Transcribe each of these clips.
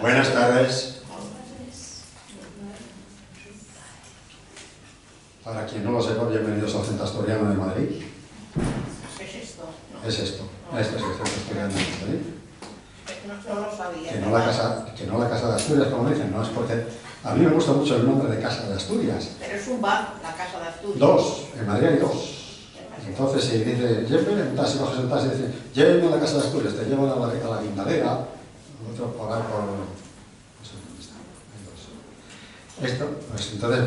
Buenas tardes. Para quien no lo sepa, bienvenidos al Centro Asturiano de Madrid. ¿Qué es esto? Es esto. Este es el Centro Asturiano de Madrid. No lo sabía. Que no la Casa de Asturias, como dicen, no es porque... A mí me gusta mucho el nombre de Casa de Asturias. Pero es un bar, la Casa de Asturias. Dos, en Madrid hay dos. Entonces, si dice, llévenme en taxi, bajas en taxi, dice, llévenme a la Casa de Asturias, te llevan a la Guindalera, otro por ahí por... No sé dónde está, hay dos. Esto, pues entonces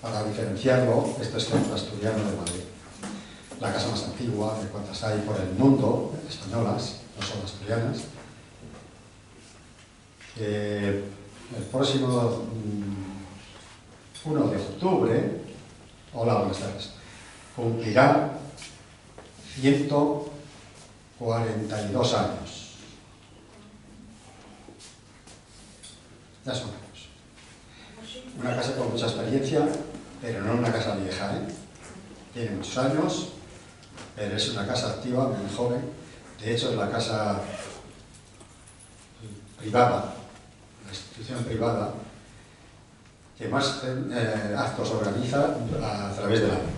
para diferenciarlo, esto es Centro Asturiano de Madrid. La casa más antigua de cuantas hay por el mundo, españolas, no son asturianas. El próximo 1 de octubre, hola, buenas tardes, cumplirá 142 años. Ya son años. Una casa con mucha experiencia, pero no una casa vieja, ¿eh? Tiene muchos años, pero es una casa activa, muy joven. De hecho, es la casa privada, la institución privada, que más actos organiza a través del año.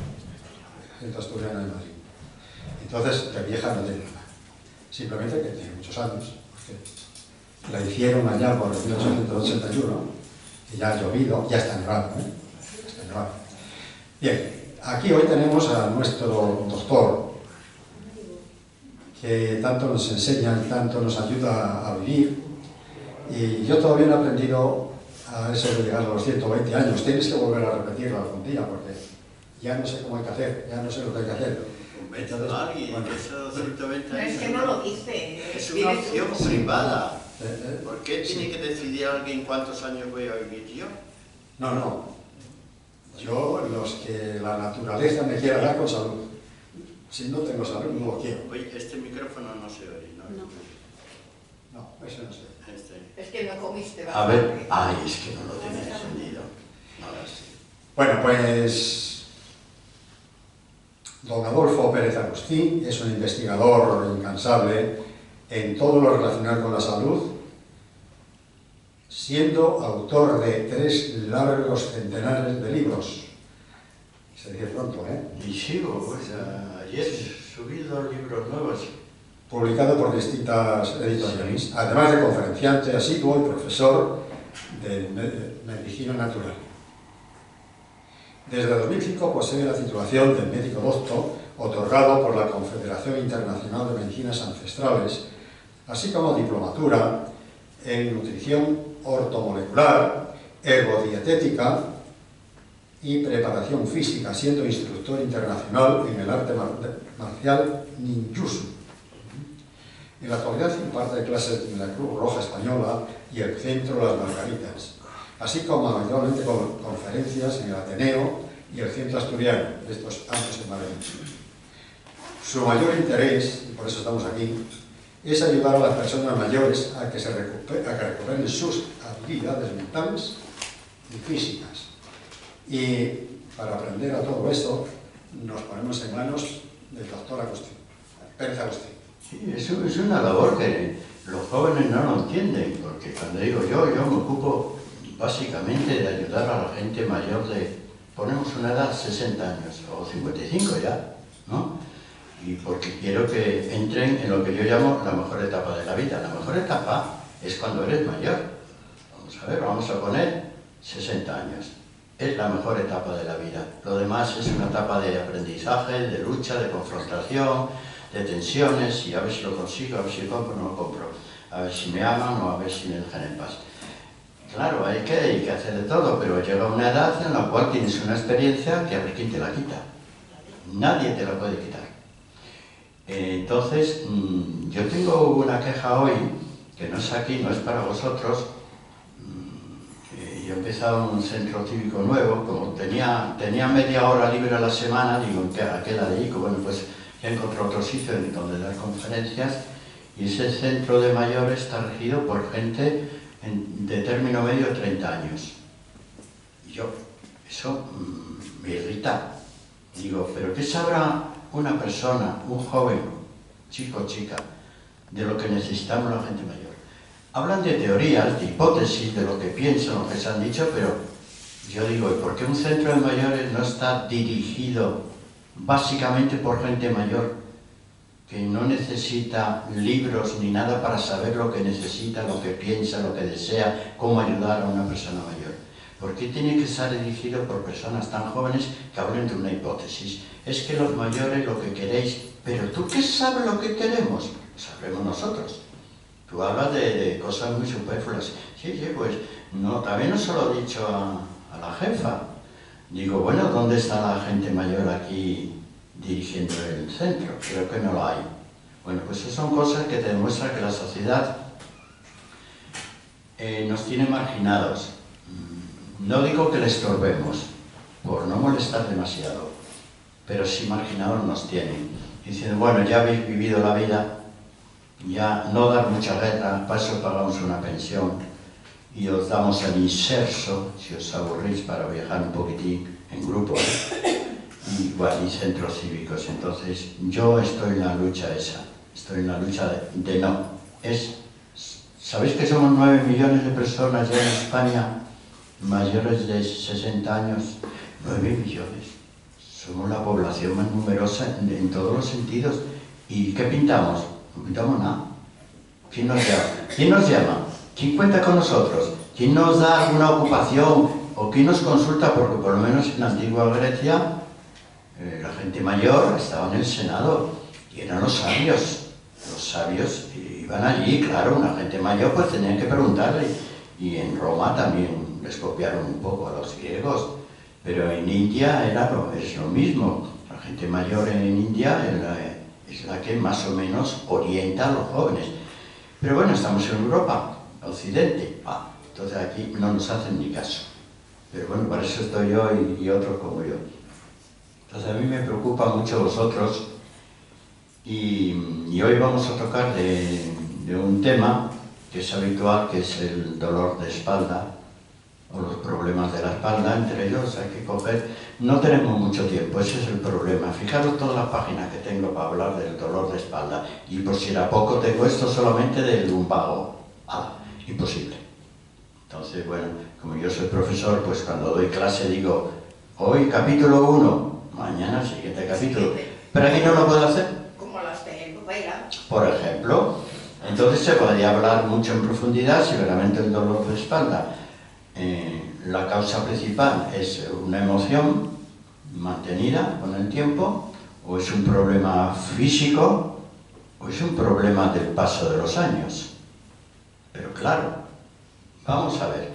Centro Asturiano de Madrid. Entonces, de vieja no tiene nada. Simplemente que tiene muchos años, porque la hicieron allá por 1881, que ya ha llovido, ya está nevado, ¿eh? Está nevado. Bien, aquí hoy tenemos a nuestro doctor, que tanto nos enseña y tanto nos ayuda a vivir, y yo todavía no he aprendido a eso de llegar a los 120 años. Tienes que volver a repetirlo algún día, porque ya no sé cómo hay que hacer, ya no sé lo que hay que hacer. Entonces, a alguien que esos 120 No, años... es que no lo dice. Es una opción privada. ¿Por qué Sí. tiene que decidir alguien cuántos años voy a vivir yo? No. Yo, los que la naturaleza me quiera dar con salud. Si no tengo salud, no lo quiero. Oye, este micrófono no se oye, ¿no? No, eso no sé. Este. Es que no comiste A ver, bastante. ay, es que no lo tenía encendido. Ahora sí. Bueno, pues don Adolfo Pérez Agustín es un investigador incansable en todo lo relacionado con la salud, siendo autor de 3 largos centenares de libros. Se dice pronto, ¿eh? Y sigo, pues ayer subí 2 libros nuevos. Publicado por distintas editoriales, además de conferenciante asiduo y profesor de medicina natural. Desde 2005 posee la titulación de médico doctor, otorgado por la Confederación Internacional de Medicinas Ancestrales, así como diplomatura en nutrición ortomolecular, herbodietética y preparación física, siendo instructor internacional en el arte marcial ninjutsu. En la actualidad imparte clases en la Cruz Roja Española y el Centro Las Margaritas, así como habitualmente conferencias en el Ateneo y el Centro Asturiano, de estos años en Madrid. Su mayor interés, y por eso estamos aquí, es ayudar a las personas mayores a que recuperen sus habilidades mentales y físicas. Y para aprender a todo esto, nos ponemos en manos del doctor Agustín, Pérez Agustín. Sí, eso es una labor que los jóvenes no lo entienden, porque cuando digo yo me ocupo básicamente de ayudar a la gente mayor de, ponemos una edad, 60 años, o 55 ya, ¿no? Y porque quiero que entren en lo que yo llamo la mejor etapa de la vida. La mejor etapa es cuando eres mayor. Vamos a ver, vamos a poner 60 años. Es la mejor etapa de la vida. Lo demás es una etapa de aprendizaje, de lucha, de confrontación, de tensiones, y a ver si lo consigo, a ver si compro o no lo compro, a ver si me aman o a ver si me dejan en paz. Claro, hay que hacer de todo, pero llega una edad en la cual tienes una experiencia que a ver quién te la quita. Nadie te la puede quitar. Entonces, yo tengo una queja hoy, que no es aquí, no es para vosotros. Yo he empezado un centro cívico nuevo, como tenía media hora libre a la semana, digo, ¿a qué la dedico? Bueno, pues ya encontré otro sitio donde dar conferencias, y ese centro de mayores está regido por gente de término medio 30 años. Y eso me irrita. Digo, ¿pero qué sabrá una persona, un joven, chico o chica, de lo que necesitamos la gente mayor? hablan de teorías, de hipótesis, de lo que piensan, lo que se han dicho, pero yo digo, ¿y por qué un centro de mayores no está dirigido básicamente por gente mayor que no necesita libros ni nada para saber lo que necesita, lo que piensa, lo que desea, cómo ayudar a una persona mayor? ¿Por qué tiene que estar dirigido por personas tan jóvenes que hablen de una hipótesis? Es que los mayores lo que queréis, pero ¿tú qué sabes lo que queremos? Lo sabremos nosotros. Tú hablas de cosas muy superfluas. Sí, pues no, también no se lo he dicho a la jefa. Digo, bueno, ¿dónde está la gente mayor aquí dirigiendo el centro? Creo que no lo hay. Bueno, pues esas son cosas que te demuestran que la sociedad nos tiene marginados. No digo que le estorbemos, por no molestar demasiado, pero sí marginados nos tienen. Diciendo, bueno, ya habéis vivido la vida, ya no dar mucha guerra, para eso pagamos una pensión y os damos el inserso, si os aburrís, para viajar un poquitín en grupo, y centros cívicos. Entonces, yo estoy en la lucha esa, estoy en la lucha de no. ¿Sabéis que somos 9 millones de personas ya en España mayores de 60 años? 9 millones. Somos la población más numerosa en todos los sentidos. ¿Y qué pintamos? No pintamos nada. ¿Quién nos llama? ¿Quién nos llama? ¿Quién cuenta con nosotros? ¿Quién nos da alguna ocupación? ¿O quién nos consulta? Porque por lo menos en la antigua Grecia la gente mayor estaba en el Senado y eran los sabios. Los sabios iban allí, claro, una gente mayor pues tenían que preguntarle. Y en Roma también les copiaron un poco a los griegos. Pero en India es lo mismo. La gente mayor en India es la que más o menos orienta a los jóvenes. Pero bueno, estamos en Europa, Occidente. Entonces aquí no nos hacen ni caso. Pero bueno, para eso estoy yo y otros como yo. Entonces a mí me preocupa mucho vosotros y hoy vamos a tocar de un tema que es habitual, que es el dolor de espalda o los problemas de la espalda. Entre ellos hay que coger, no tenemos mucho tiempo, ese es el problema. Fijaros todas las páginas que tengo para hablar del dolor de espalda y por si era poco tengo esto solamente del lumbago. Imposible. Entonces, bueno, como yo soy profesor, pues cuando doy clase digo, hoy capítulo 1, mañana el siguiente capítulo. Pero aquí no lo puedo hacer. Como las telenovelas. Por ejemplo, entonces se podría hablar mucho en profundidad si realmente el dolor de espalda, la causa principal es una emoción mantenida con el tiempo, o es un problema físico, o es un problema del paso de los años. Pero claro, vamos a ver.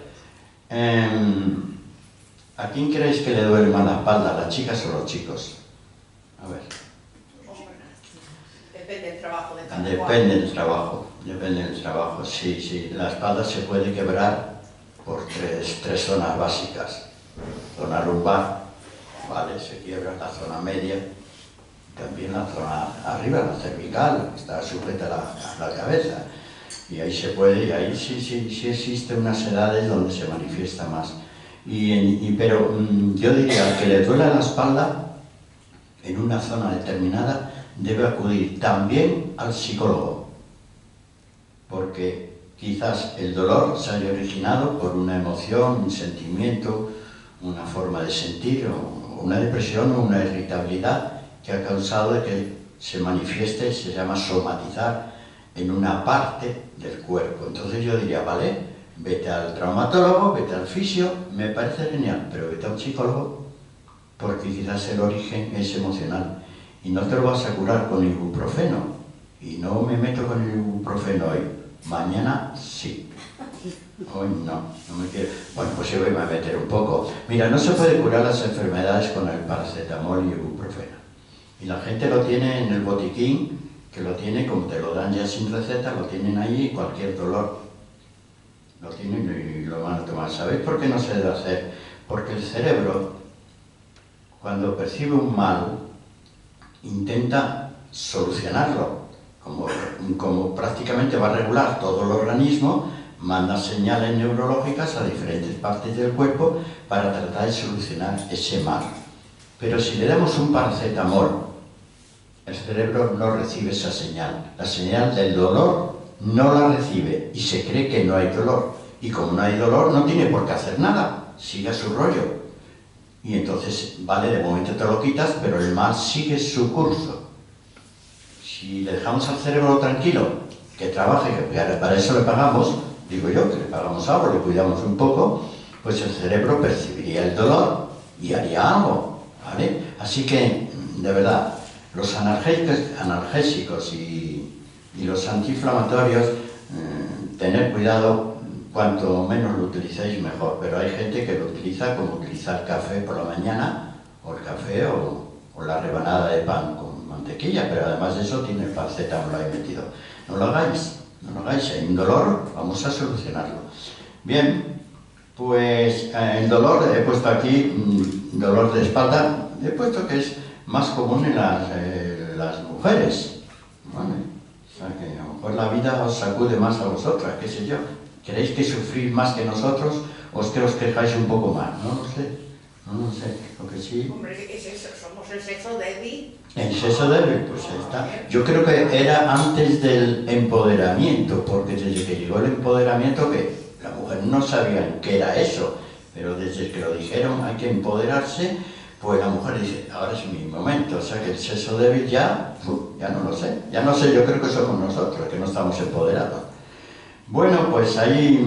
¿A quién creéis que le duele más la espalda, a las chicas o a los chicos? A ver. Depende del trabajo de cada cual. Depende del trabajo, sí. La espalda se puede quebrar por tres zonas básicas. Zona lumbar, ¿vale? Se quiebra la zona media, también la zona arriba, la cervical, que está sujeta a la cabeza. Y ahí se puede, y ahí sí existen unas edades donde se manifiesta más. Pero yo diría que le duele la espalda en una zona determinada, debe acudir también al psicólogo, porque quizás el dolor se haya originado por una emoción, un sentimiento, una forma de sentir, o una depresión o una irritabilidad que ha causado de que se manifieste, se llama somatizar, en una parte del cuerpo. Entonces yo diría, vale, vete al traumatólogo, vete al fisio, me parece genial, pero vete a un psicólogo, porque quizás el origen es emocional. Y no te lo vas a curar con ibuprofeno. Y no me meto con el ibuprofeno hoy. Mañana sí. Hoy no me quiero. Bueno, pues yo voy a meter un poco. Mira, no se puede curar las enfermedades con el paracetamol y ibuprofeno. Y la gente lo tiene en el botiquín, que lo tiene, como te lo dan ya sin receta, lo tienen ahí, cualquier dolor. Lo tienen y lo van a tomar. ¿Sabéis por qué no se debe hacer? Porque el cerebro, cuando percibe un mal, intenta solucionarlo. Como prácticamente va a regular todo el organismo, manda señales neurológicas a diferentes partes del cuerpo para tratar de solucionar ese mal. Pero si le damos un paracetamol, el cerebro no recibe esa señal. La señal del dolor no la recibe y se cree que no hay dolor. Y como no hay dolor, no tiene por qué hacer nada, sigue su rollo. Y entonces, vale, de momento te lo quitas, pero el mal sigue su curso. Si le dejamos al cerebro tranquilo, que trabaje, que para eso le pagamos, digo yo, que le pagamos algo, le cuidamos un poco, pues el cerebro percibiría el dolor y haría algo, ¿vale? Así que, de verdad, los analgésicos y los antiinflamatorios, tener cuidado, cuanto menos lo utilicéis mejor, pero hay gente que lo utiliza como utilizar café por la mañana, o el café o la rebanada de pan con mantequilla, pero además de eso tiene paracetamol ahí metido. No lo hagáis, no lo hagáis, hay un dolor, vamos a solucionarlo. Bien, pues el dolor, he puesto aquí dolor de espalda, he puesto que es más común en las mujeres, ¿vale? O sea que a lo mejor la vida os sacude más a vosotras, qué sé yo. ¿Queréis que sufrís más que nosotros o es que os quejáis un poco más? No lo sé, no lo sé, lo que sí... Hombre, es eso, somos el sexo débil. El sexo débil, pues ahí está. Yo creo que era antes del empoderamiento, porque desde que llegó el empoderamiento, que la mujer no sabía qué era eso, pero desde que lo dijeron hay que empoderarse, pues la mujer dice, ahora es mi momento, o sea que el sexo débil ya no lo sé, ya no sé, yo creo que somos nosotros, que no estamos empoderados. Bueno, pues hay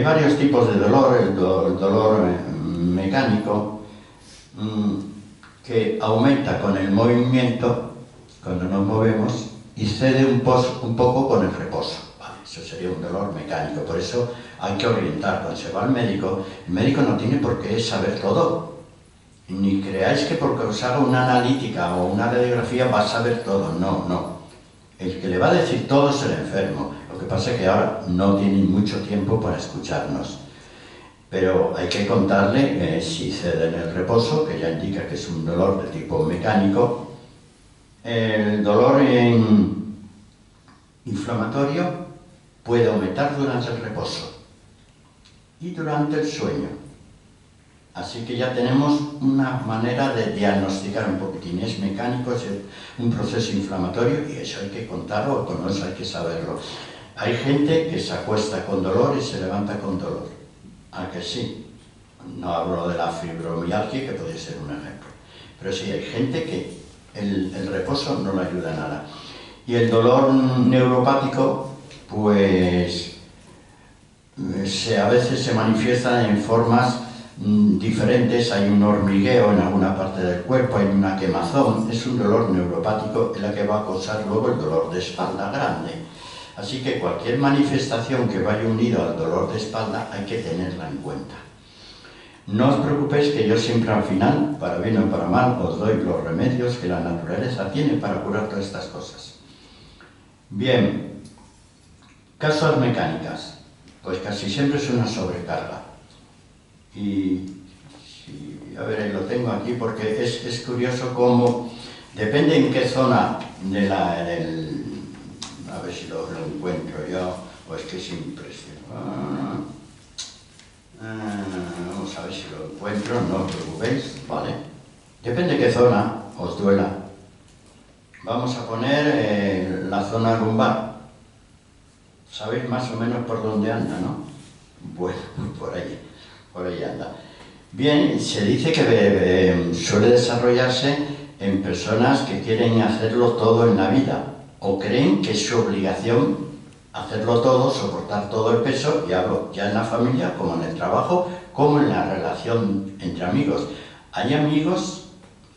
varios tipos de dolor, el dolor mecánico, que aumenta con el movimiento, cuando nos movemos, y cede un poco con el reposo. Vale, eso sería un dolor mecánico, por eso hay que orientar. Cuando se va al médico, el médico no tiene por qué saber todo. Ni creáis que porque os haga una analítica o una radiografía va a saber todo, no. El que le va a decir todo es el enfermo. Lo que pasa es que ahora no tienen mucho tiempo para escucharnos. Pero hay que contarle si cede en el reposo, que ya indica que es un dolor de tipo mecánico. El dolor inflamatorio puede aumentar durante el reposo y durante el sueño. Así que ya tenemos una manera de diagnosticar un poquitín. Es mecánico, es un proceso inflamatorio y eso hay que contarlo, o con eso hay que saberlo. Hay gente que se acuesta con dolor y se levanta con dolor. ¿A que sí? No hablo de la fibromialgia, que podría ser un ejemplo. Pero sí, hay gente que el reposo no le ayuda a nada. Y el dolor neuropático, pues a veces se manifiesta en formas diferentes. Hay un hormigueo en alguna parte del cuerpo, hay una quemazón, es un dolor neuropático en la que va a causar luego el dolor de espalda grande. Así que cualquier manifestación que vaya unido al dolor de espalda hay que tenerla en cuenta. No os preocupéis que yo siempre al final, para bien o para mal, os doy los remedios que la naturaleza tiene para curar todas estas cosas. Bien, causas mecánicas, pues casi siempre es una sobrecarga. Y a ver, ahí lo tengo aquí porque es curioso cómo, depende en qué zona a ver si lo encuentro yo, o es que es impresionante. Vamos a ver si lo encuentro, no os preocupéis, ¿vale? Depende de qué zona os duela. Vamos a poner la zona lumbar. Sabéis más o menos por dónde anda, ¿no? Bueno, por ahí anda. Bien, se dice que suele desarrollarse en personas que quieren hacerlo todo en la vida o creen que es su obligación hacerlo todo, soportar todo el peso, y hablo ya en la familia, como en el trabajo, como en la relación entre amigos. Hay amigos,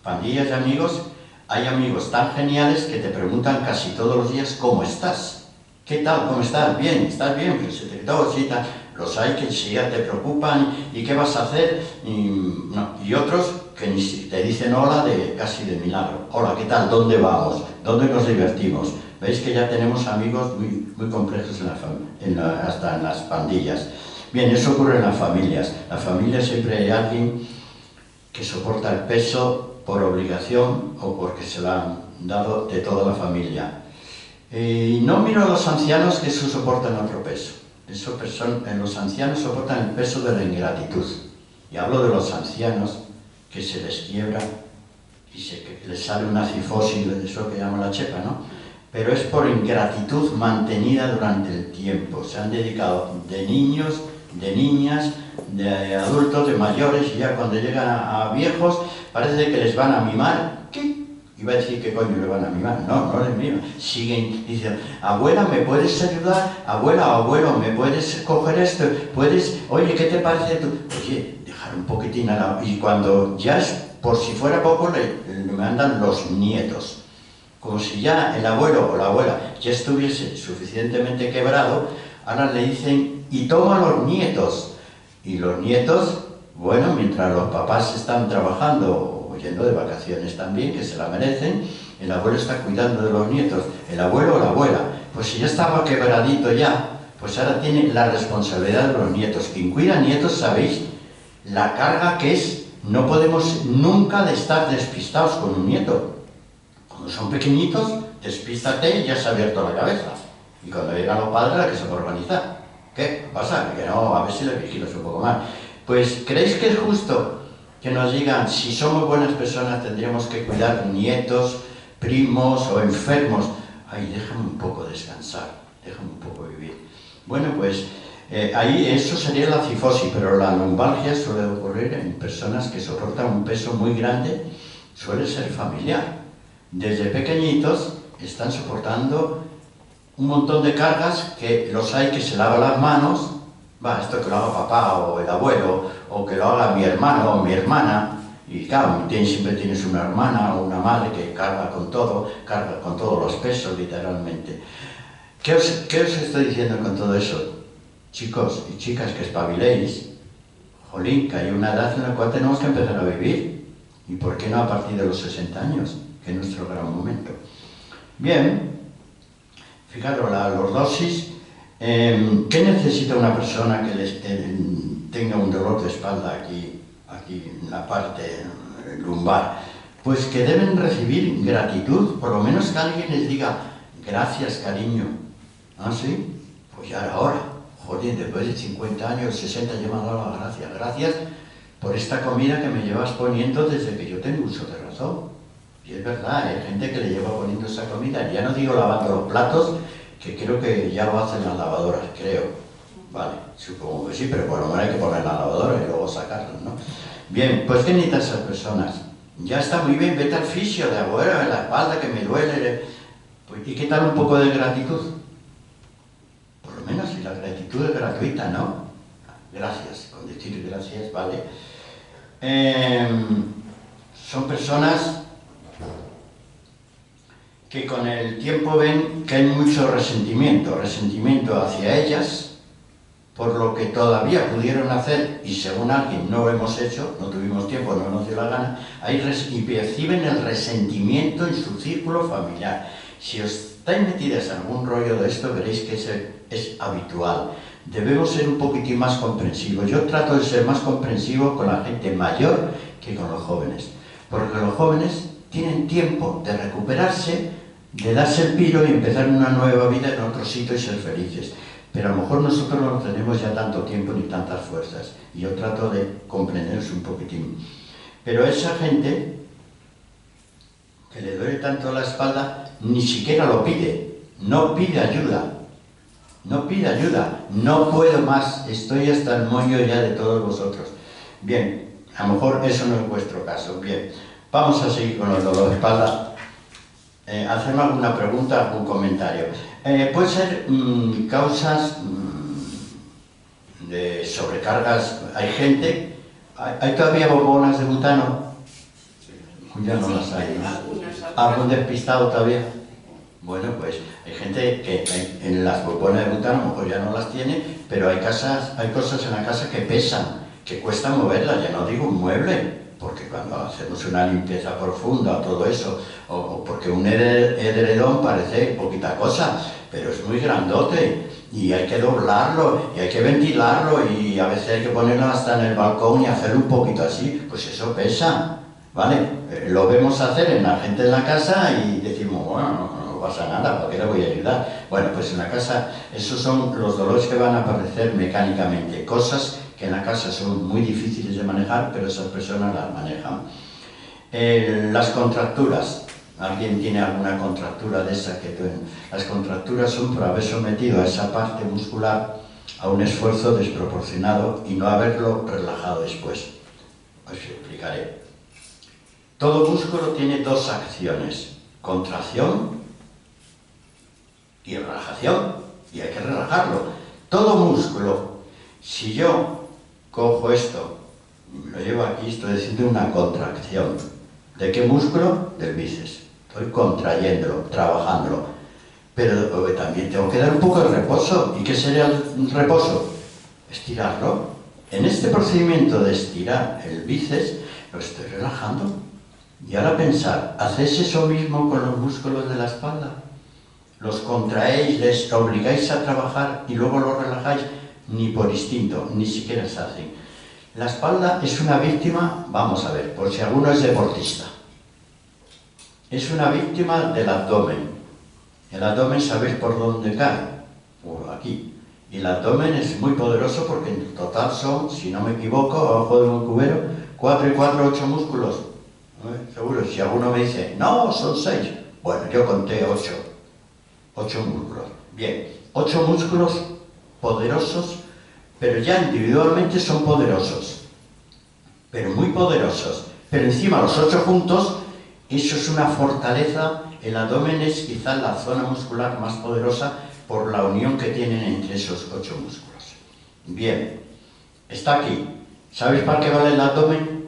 pandillas de amigos, hay amigos tan geniales que te preguntan casi todos los días ¿cómo estás? ¿Qué tal? ¿Cómo estás? Bien, ¿estás bien? Pues se te quitó, sí, tal. Los hay que sí ya te preocupan, ¿y qué vas a hacer? Y otros que ni te dicen hola casi de milagro. Hola, ¿qué tal? ¿Dónde vamos? ¿Dónde nos divertimos? Veis que ya tenemos amigos muy complejos hasta en las pandillas. Bien, eso ocurre en las familias. En la familia siempre hay alguien que soporta el peso por obligación o porque se lo han dado de toda la familia. Y no miro a los ancianos, que eso soportan otro peso. Los ancianos soportan el peso de la ingratitud. Y hablo de los ancianos que se les quiebra y les sale una cifosis, eso que llaman la chepa, ¿no? pero es por ingratitud mantenida durante el tiempo. Se han dedicado de niños, de niñas, de adultos, de mayores, y ya cuando llegan a viejos parece que les van a mimar. ¿Qué? Iba a decir que coño le van a mimar. No, no les miman. Siguen diciendo, abuela, ¿me puedes ayudar? Abuela o abuelo, ¿me puedes coger esto? ¿Puedes? Oye, ¿qué te parece tú? Oye, dejar un poquitín a la... Y cuando ya es, por si fuera poco, le mandan los nietos. Como si ya el abuelo o la abuela ya estuviese suficientemente quebrado, ahora le dicen, y toma los nietos. Y los nietos, bueno, mientras los papás están trabajando o yendo de vacaciones también, que se la merecen, el abuelo está cuidando de los nietos, el abuelo o la abuela. Pues si ya estaba quebradito ya, pues ahora tiene la responsabilidad de los nietos. Quien cuida nietos, ¿sabéis? La carga que es, no podemos nunca de estar despistados con un nieto. Cuando son pequeñitos, despístate y ya se ha abierto la cabeza. Y cuando llegan los padres, la que se puede organizar. ¿Qué pasa? Que no, a ver si le vigilas un poco más. Pues, ¿creéis que es justo que nos digan, si somos buenas personas, tendríamos que cuidar nietos, primos o enfermos? Ay, déjame un poco descansar, déjame un poco vivir. Bueno, pues, ahí eso sería la cifosis, pero la lumbalgia suele ocurrir en personas que soportan un peso muy grande, suele ser familiar. Desde pequeñitos están soportando un montón de cargas, que los hay que se lavan las manos, va, esto que lo haga papá o el abuelo, o que lo haga mi hermano o mi hermana, y claro, siempre tienes una hermana o una madre que carga con todo, carga con todos los pesos, literalmente. ¿Qué os estoy diciendo con todo eso? Chicos y chicas, que espabiléis. Jolín, que hay una edad en la cual tenemos que empezar a vivir. ¿Y por qué no a partir de los 60 años? Que es nuestro gran momento. Bien. Fijaros, la lordosis, ¿qué necesita una persona que tenga un dolor de espalda aquí en la parte lumbar? Pues que deben recibir gratitud, por lo menos que alguien les diga, gracias cariño. ¿Ah, sí? Pues ya era hora. Joder, después de 50 años, 60, ya me han dado las gracias. Gracias por esta comida que me llevas poniendo desde que yo tengo uso de razón. Y es verdad, hay gente que le lleva poniendo esa comida, ya no digo lavando los platos, que creo que ya lo hacen las lavadoras, creo. Vale, supongo que sí, pero por lo menos hay que poner la lavadora y luego sacarlas, ¿no? Bien, pues ¿qué necesitan esas personas? Ya está muy bien, vete al fisio de abuela, en la espalda, que me duele. Pues, ¿y qué tal un poco de gratitud? Por lo menos si la gratitud es gratuita, ¿no? Gracias, con decir gracias, vale. Son personas que con el tiempo ven que hay mucho resentimiento hacia ellas, por lo que todavía pudieron hacer, y según alguien no lo hemos hecho, no tuvimos tiempo, no nos dio la gana, y perciben el resentimiento en su círculo familiar. Si os estáis metidas en algún rollo de esto, veréis que es habitual. Debemos ser un poquitín más comprensivos. Yo trato de ser más comprensivo con la gente mayor que con los jóvenes, porque los jóvenes tienen tiempo de recuperarse, de darse el piro y empezar una nueva vida en otro sitio y ser felices. Pero a lo mejor nosotros no tenemos ya tanto tiempo ni tantas fuerzas, y yo trato de comprenderlos un poquitín. Pero esa gente que le duele tanto la espalda, ni siquiera lo pide, no pide ayuda. No pide ayuda, no puedo más, estoy hasta el moño ya de todos vosotros. Bien, a lo mejor eso no es vuestro caso. Bien, vamos a seguir con el dolor de espalda. Hacerme alguna pregunta, algún comentario. Puede ser causas de sobrecargas. Hay gente, ¿hay todavía bombonas de butano? Ya no las hay, ¿no? ¿Algún despistado todavía? Bueno, pues hay gente que en las bombonas de butano a lo mejor ya no las tiene, pero hay cosas en la casa que pesan, que cuesta moverlas, ya no digo un mueble, porque cuando hacemos una limpieza profunda o todo eso, o porque un edredón parece poquita cosa, pero es muy grandote, y hay que doblarlo, y hay que ventilarlo, y a veces hay que ponerlo hasta en el balcón y hacerlo un poquito así, pues eso pesa, ¿vale? Lo vemos hacer en la gente en la casa y decimos, bueno, no pasa nada, ¿por qué le voy a ayudar? Bueno, pues en la casa, esos son los dolores que van a aparecer mecánicamente, cosas que en la casa son muy difíciles de manejar, pero esas personas las manejan. Las contracturas, ¿Alguien tiene alguna contractura de esa que duele? Las contracturas son por haber sometido a esa parte muscular a un esfuerzo desproporcionado y no haberlo relajado después. Os explicaré. Todo músculo tiene dos acciones, contracción y relajación, y hay que relajarlo. Todo músculo, si yo cojo esto, lo llevo aquí, estoy haciendo una contracción. ¿De qué músculo? Del bíceps. Estoy contrayéndolo, trabajándolo. Pero también tengo que dar un poco de reposo. ¿Y qué sería el reposo? Estirarlo. En este procedimiento de estirar el bíceps, lo estoy relajando. Y ahora pensar, ¿hacéis eso mismo con los músculos de la espalda? Los contraéis, les obligáis a trabajar y luego los relajáis, ni por instinto, ni siquiera se hacen. La espalda es una víctima, vamos a ver, por si alguno es deportista. Es una víctima del abdomen. El abdomen, ¿sabéis por dónde cae? Por aquí. Y el abdomen es muy poderoso porque en total son, si no me equivoco, abajo de un cubero, 4 y 4, 8 músculos. Seguro, si alguno me dice, no, son 6. Bueno, yo conté 8. 8 músculos. Bien, 8 músculos poderosos, pero ya individualmente son poderosos. Pero muy poderosos. Pero encima los 8 juntos, eso es una fortaleza. El abdomen es quizás la zona muscular más poderosa por la unión que tienen entre esos 8 músculos. Bien, está aquí. ¿Sabéis para qué vale el abdomen?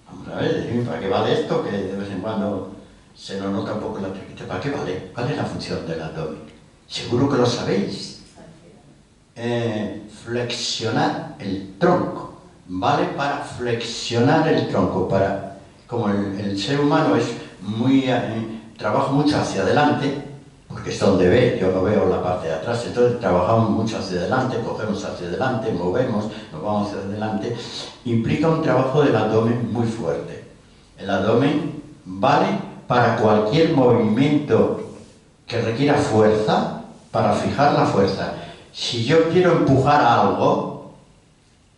Vamos a ver, decidme para qué vale esto, que de vez en cuando se nos nota un poco la triquita. ¿Para qué vale? ¿Cuál es la función del abdomen? Seguro que lo sabéis. Flexionar el tronco. Vale para flexionar el tronco. Como el ser humano es muy... trabaja mucho hacia adelante, porque es donde ve, yo no veo la parte de atrás, entonces trabajamos mucho hacia adelante, cogemos hacia adelante, movemos, nos vamos hacia adelante, implica un trabajo del abdomen muy fuerte. El abdomen vale para cualquier movimiento que requiera fuerza, para fijar la fuerza. Si yo quiero empujar algo,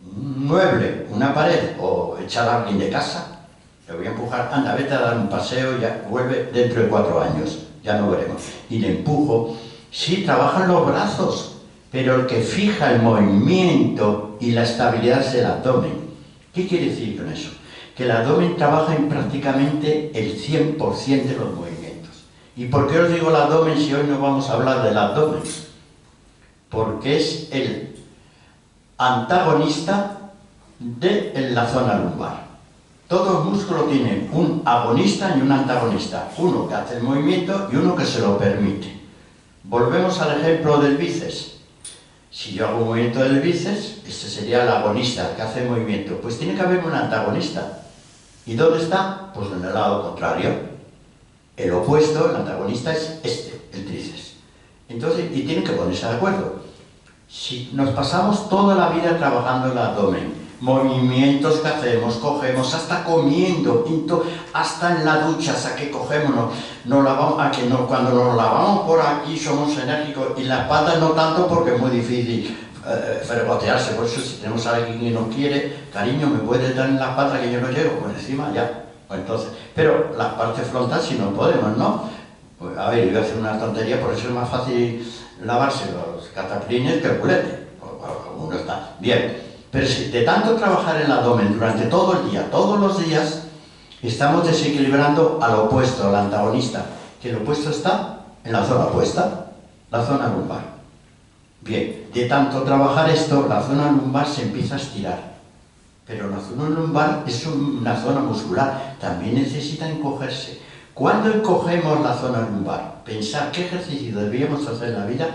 un mueble, una pared, o echar a alguien de casa, le voy a empujar, anda, vete a dar un paseo, ya vuelve dentro de 4 años, ya no veremos. Y le empujo. Sí, trabajan los brazos, pero el que fija el movimiento y la estabilidad es el abdomen. ¿Qué quiere decir con eso? Que el abdomen trabaja en prácticamente el 100% de los movimientos. ¿Y por qué os digo el abdomen si hoy no vamos a hablar del abdomen? Porque es el antagonista de la zona lumbar. Todo músculo tiene un agonista y un antagonista. Uno que hace el movimiento y uno que se lo permite. Volvemos al ejemplo del bíceps. Si yo hago un movimiento del bíceps, ese sería el agonista, el que hace el movimiento. Pues tiene que haber un antagonista. ¿Y dónde está? Pues en el lado contrario. El opuesto, el antagonista, es este, el tríceps. Entonces, y tienen que ponerse de acuerdo. Si nos pasamos toda la vida trabajando el abdomen, movimientos que hacemos, cogemos, hasta comiendo, hasta en la ducha, hasta que cogemos, cuando nos lavamos por aquí somos enérgicos, y la espalda no tanto porque es muy difícil fregotearse. Por eso si tenemos a alguien que nos quiere, cariño, ¿me puedes dar en la espalda que yo no llego? Pues encima ya, pues entonces, pero la parte frontal si no podemos, ¿no? Pues, a ver, yo voy a hacer una tontería, por eso es más fácil lavarse los cataplines que el culete, uno está bien. Pero si de tanto trabajar el abdomen durante todo el día, todos los días, estamos desequilibrando al opuesto, al antagonista, que el opuesto está en la zona opuesta, la zona lumbar. Bien, de tanto trabajar esto, la zona lumbar se empieza a estirar. Pero la zona lumbar es una zona muscular, también necesita encogerse. ¿Cuándo encogemos la zona lumbar? Pensar qué ejercicio deberíamos hacer en la vida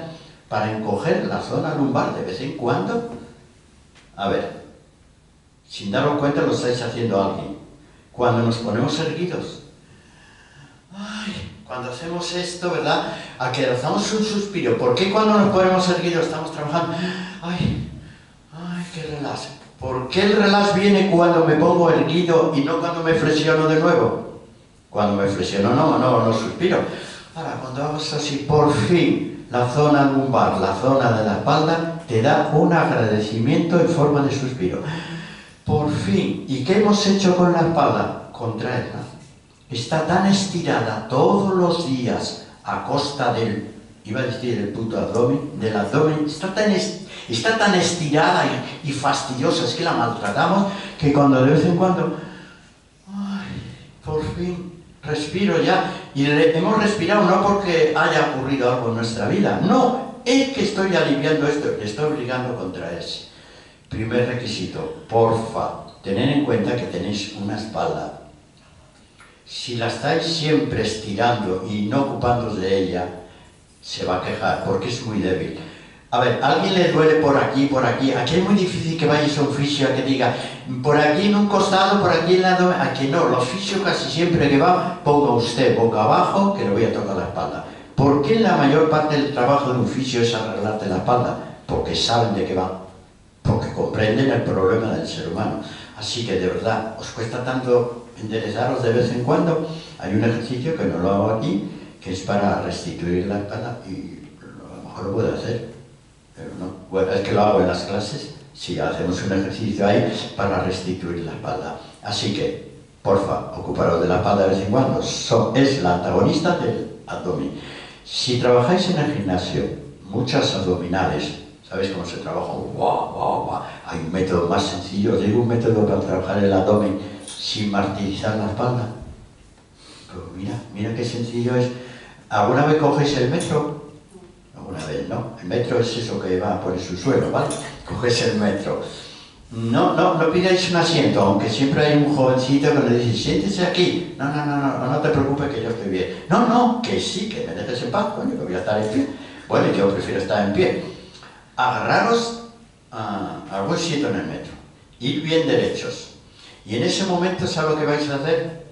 para encoger la zona lumbar de vez en cuando. A ver, sin daros cuenta lo estáis haciendo a alguien. Cuando nos ponemos erguidos, cuando hacemos esto, ¿verdad? A que lanzamos un suspiro. ¿Por qué cuando nos ponemos erguidos estamos trabajando? Qué relax. ¿Por qué el relax viene cuando me pongo erguido y no cuando me flexiono de nuevo? Cuando me flexiono no suspiro. Ahora, cuando hago así, por fin, la zona lumbar, la zona de la espalda, te da un agradecimiento en forma de suspiro. Por fin. ¿Y qué hemos hecho con la espalda? Contraerla. está tan estirada todos los días a costa del, iba a decir el puto abdomen, del abdomen, está tan estirada y fastidiosa, es que la maltratamos, que cuando de vez en cuando, ay, por fin respiro ya, y hemos respirado no porque haya ocurrido algo en nuestra vida, no, es que estoy aliviando esto, le estoy obligando a contraerse. Primer requisito, porfa, tened en cuenta que tenéis una espalda. Si la estáis siempre estirando y no ocupándoos de ella, se va a quejar porque es muy débil. A ver, ¿a alguien le duele por aquí, por aquí? Aquí es muy difícil que vayáis a un fisio a que diga por aquí en un costado, por aquí en el lado. Aquí no, los fisios casi siempre que va, ponga usted boca abajo que le voy a tocar la espalda. ¿Por qué la mayor parte del trabajo de un fisio es arreglarte la espalda? Porque saben de qué va, porque comprenden el problema del ser humano. Así que de verdad, os cuesta tanto enderezaros de vez en cuando. Hay un ejercicio que no lo hago aquí, que es para restituir la espalda y a lo mejor lo puedo hacer. Pero no, bueno, es que lo hago en las clases, sí, hacemos un ejercicio ahí para restituir la espalda. Así que, porfa, ocuparos de la espalda de vez en cuando, es la antagonista del abdomen. Si trabajáis en el gimnasio, muchas abdominales, ¿sabéis cómo se trabaja? Hay un método más sencillo, os digo un método para trabajar el abdomen sin martirizar la espalda. Pero mira qué sencillo es. ¿Alguna vez cogéis el metro? Alguna vez, ¿no? El metro es eso que va por el subsuelo, ¿vale? Cogéis el metro. No pidáis un asiento, aunque siempre hay un jovencito que le dice, siéntese aquí. No te preocupes que yo estoy bien. No, que sí, que me dejes en paz, coño, que voy a estar en pie. Bueno, yo prefiero estar en pie. Agarraros a algún sitio en el metro. Ir bien derechos. Y en ese momento, ¿sabes lo que vais a hacer?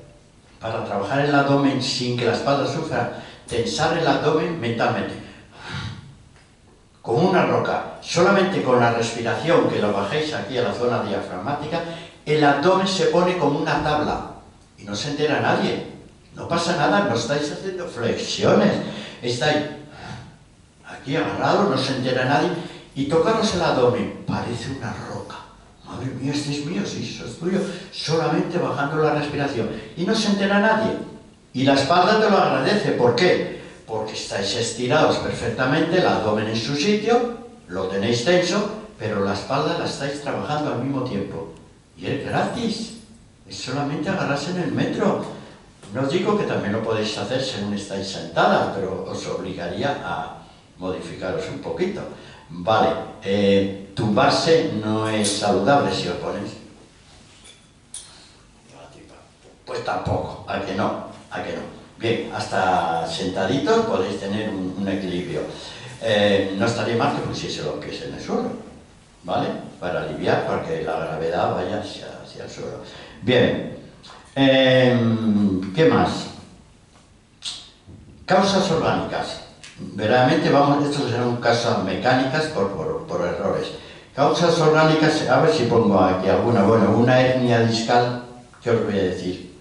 Para trabajar el abdomen sin que la espalda sufra, tensar el abdomen mentalmente. Como una roca, solamente con la respiración, que lo bajéis aquí a la zona diafragmática, el abdomen se pone como una tabla y no se entera nadie, no pasa nada, no estáis haciendo flexiones, estáis aquí agarrados, no se entera nadie, y tocaros el abdomen, parece una roca. Madre mía, este es mío, sí, eso es tuyo, solamente bajando la respiración y no se entera nadie, y la espalda te lo agradece. ¿Por qué? Porque estáis estirados perfectamente, el abdomen en su sitio, lo tenéis tenso, pero la espalda la estáis trabajando al mismo tiempo. Y es gratis, es solamente agarrarse en el metro. No os digo que también lo podéis hacer según estáis sentadas, pero os obligaría a modificaros un poquito. Vale, tumbarse no es saludable si os ponéis. Pues tampoco, ¿a que no? Bien, hasta sentaditos podéis tener un equilibrio. No estaría mal que pusiese los pies en el suelo, ¿vale? Para aliviar, para que la gravedad vaya hacia el suelo. Bien, ¿qué más? Causas orgánicas. Verdaderamente estos serán causas mecánicas por errores. Causas orgánicas, a ver si pongo aquí alguna. Bueno, una hernia discal, ¿qué os voy a decir?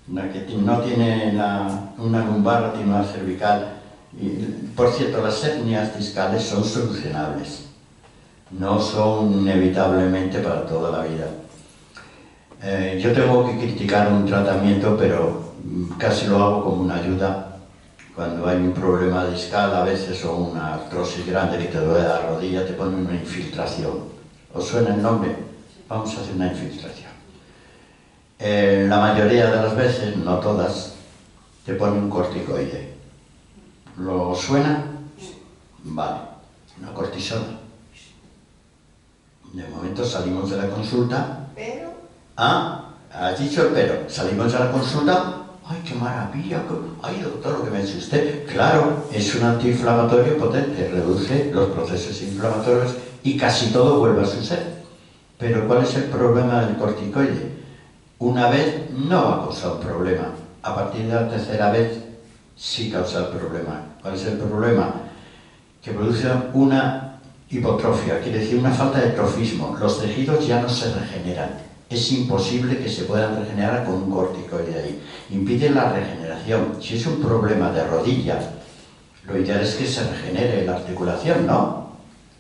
Una que no tiene una lumbar, tiene una cervical. Y, por cierto, las hernias discales son solucionables, no son inevitablemente para toda la vida. Yo tengo que criticar un tratamiento, pero casi lo hago como una ayuda. Cuando hay un problema discal a veces o una artrosis grande que te duele la rodilla, te ponen una infiltración. ¿Os suena el nombre? Vamos a hacer una infiltración. La mayoría de las veces, no todas, te ponen un corticoide. ¿Lo suena? Vale, una cortisona. De momento salimos de la consulta. Pero... Has dicho el pero. Salimos de la consulta. ¡Ay, qué maravilla! ¡Ay, doctor, lo que me dice usted! Claro, es un antiinflamatorio potente, reduce los procesos inflamatorios y casi todo vuelve a su ser. Pero ¿cuál es el problema del corticoide? Una vez no va a causar un problema. A partir de la tercera vez sí causa el problema. ¿Cuál es el problema? Que produce una hipotrofia, quiere decir una falta de trofismo. Los tejidos ya no se regeneran. Es imposible que se puedan regenerar con un corticoide ahí. Impide la regeneración. Si es un problema de rodilla, lo ideal es que se regenere la articulación, ¿no?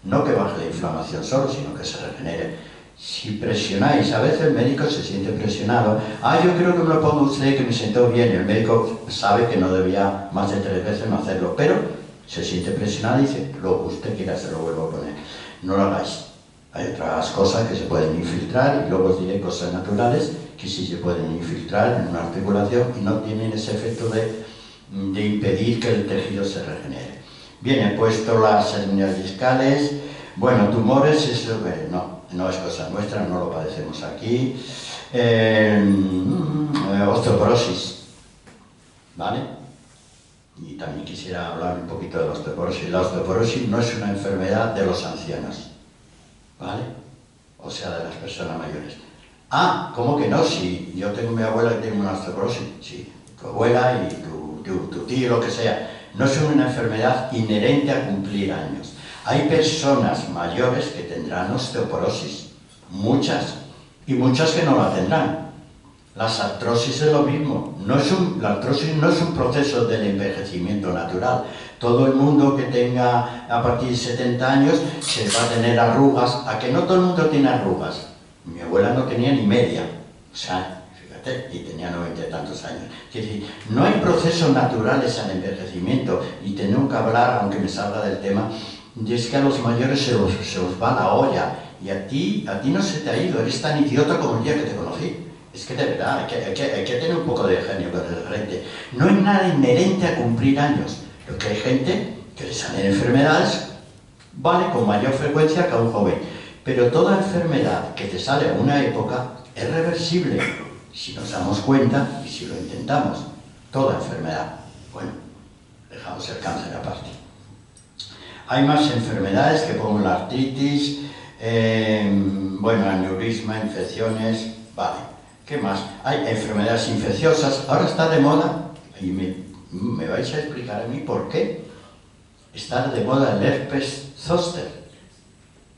No que baje la inflamación solo, sino que se regenere. Si presionáis, a veces el médico se siente presionado. Ah, yo creo que me lo ponga usted, que me sentó bien. El médico sabe que no debía más de 3 veces no hacerlo, pero se siente presionado y dice, lo que usted quiera se lo vuelvo a poner. No lo hagáis. Hay otras cosas que se pueden infiltrar y luego os diré cosas naturales que sí se pueden infiltrar en una articulación y no tienen ese efecto de impedir que el tejido se regenere. Bien, he puesto las hernias discales. Bueno, tumores, eso no es cosa nuestra, no lo padecemos aquí. Osteoporosis, ¿vale? Y también quisiera hablar un poquito de la osteoporosis. La osteoporosis no es una enfermedad de los ancianos, ¿vale? O sea, de las personas mayores. Ah, ¿cómo que no? Si yo tengo mi abuela que tiene una osteoporosis, sí, tu abuela y tu tío, lo que sea. No es una enfermedad inherente a cumplir años. Hay personas mayores que tendrán osteoporosis, muchas, y muchas que no la tendrán. Las artrosis es lo mismo. La artrosis no es un proceso del envejecimiento natural. Todo el mundo que tenga a partir de 70 años se va a tener arrugas. ¿A que no todo el mundo tiene arrugas? Mi abuela no tenía ni media. O sea, fíjate, y tenía 90 y tantos años. Es decir, no hay procesos naturales al envejecimiento. Y tengo que hablar, aunque me salga del tema, y es que a los mayores se os va la olla. Y a ti no se te ha ido. Eres tan idiota como el día que te conocí. Es que de verdad, hay que tener un poco de genio con el frente. No hay nada inherente a cumplir años. Lo que hay gente que le salen enfermedades, vale, con mayor frecuencia que a un joven. Pero toda enfermedad que te sale a una época es reversible. Si nos damos cuenta y si lo intentamos. Toda enfermedad. Bueno, dejamos el cáncer aparte. Hay más enfermedades que pongo la artritis, bueno, aneurisma, infecciones, vale. ¿Qué más? Hay enfermedades infecciosas. Ahora está de moda, y me vais a explicar a mí por qué está de moda el herpes zóster.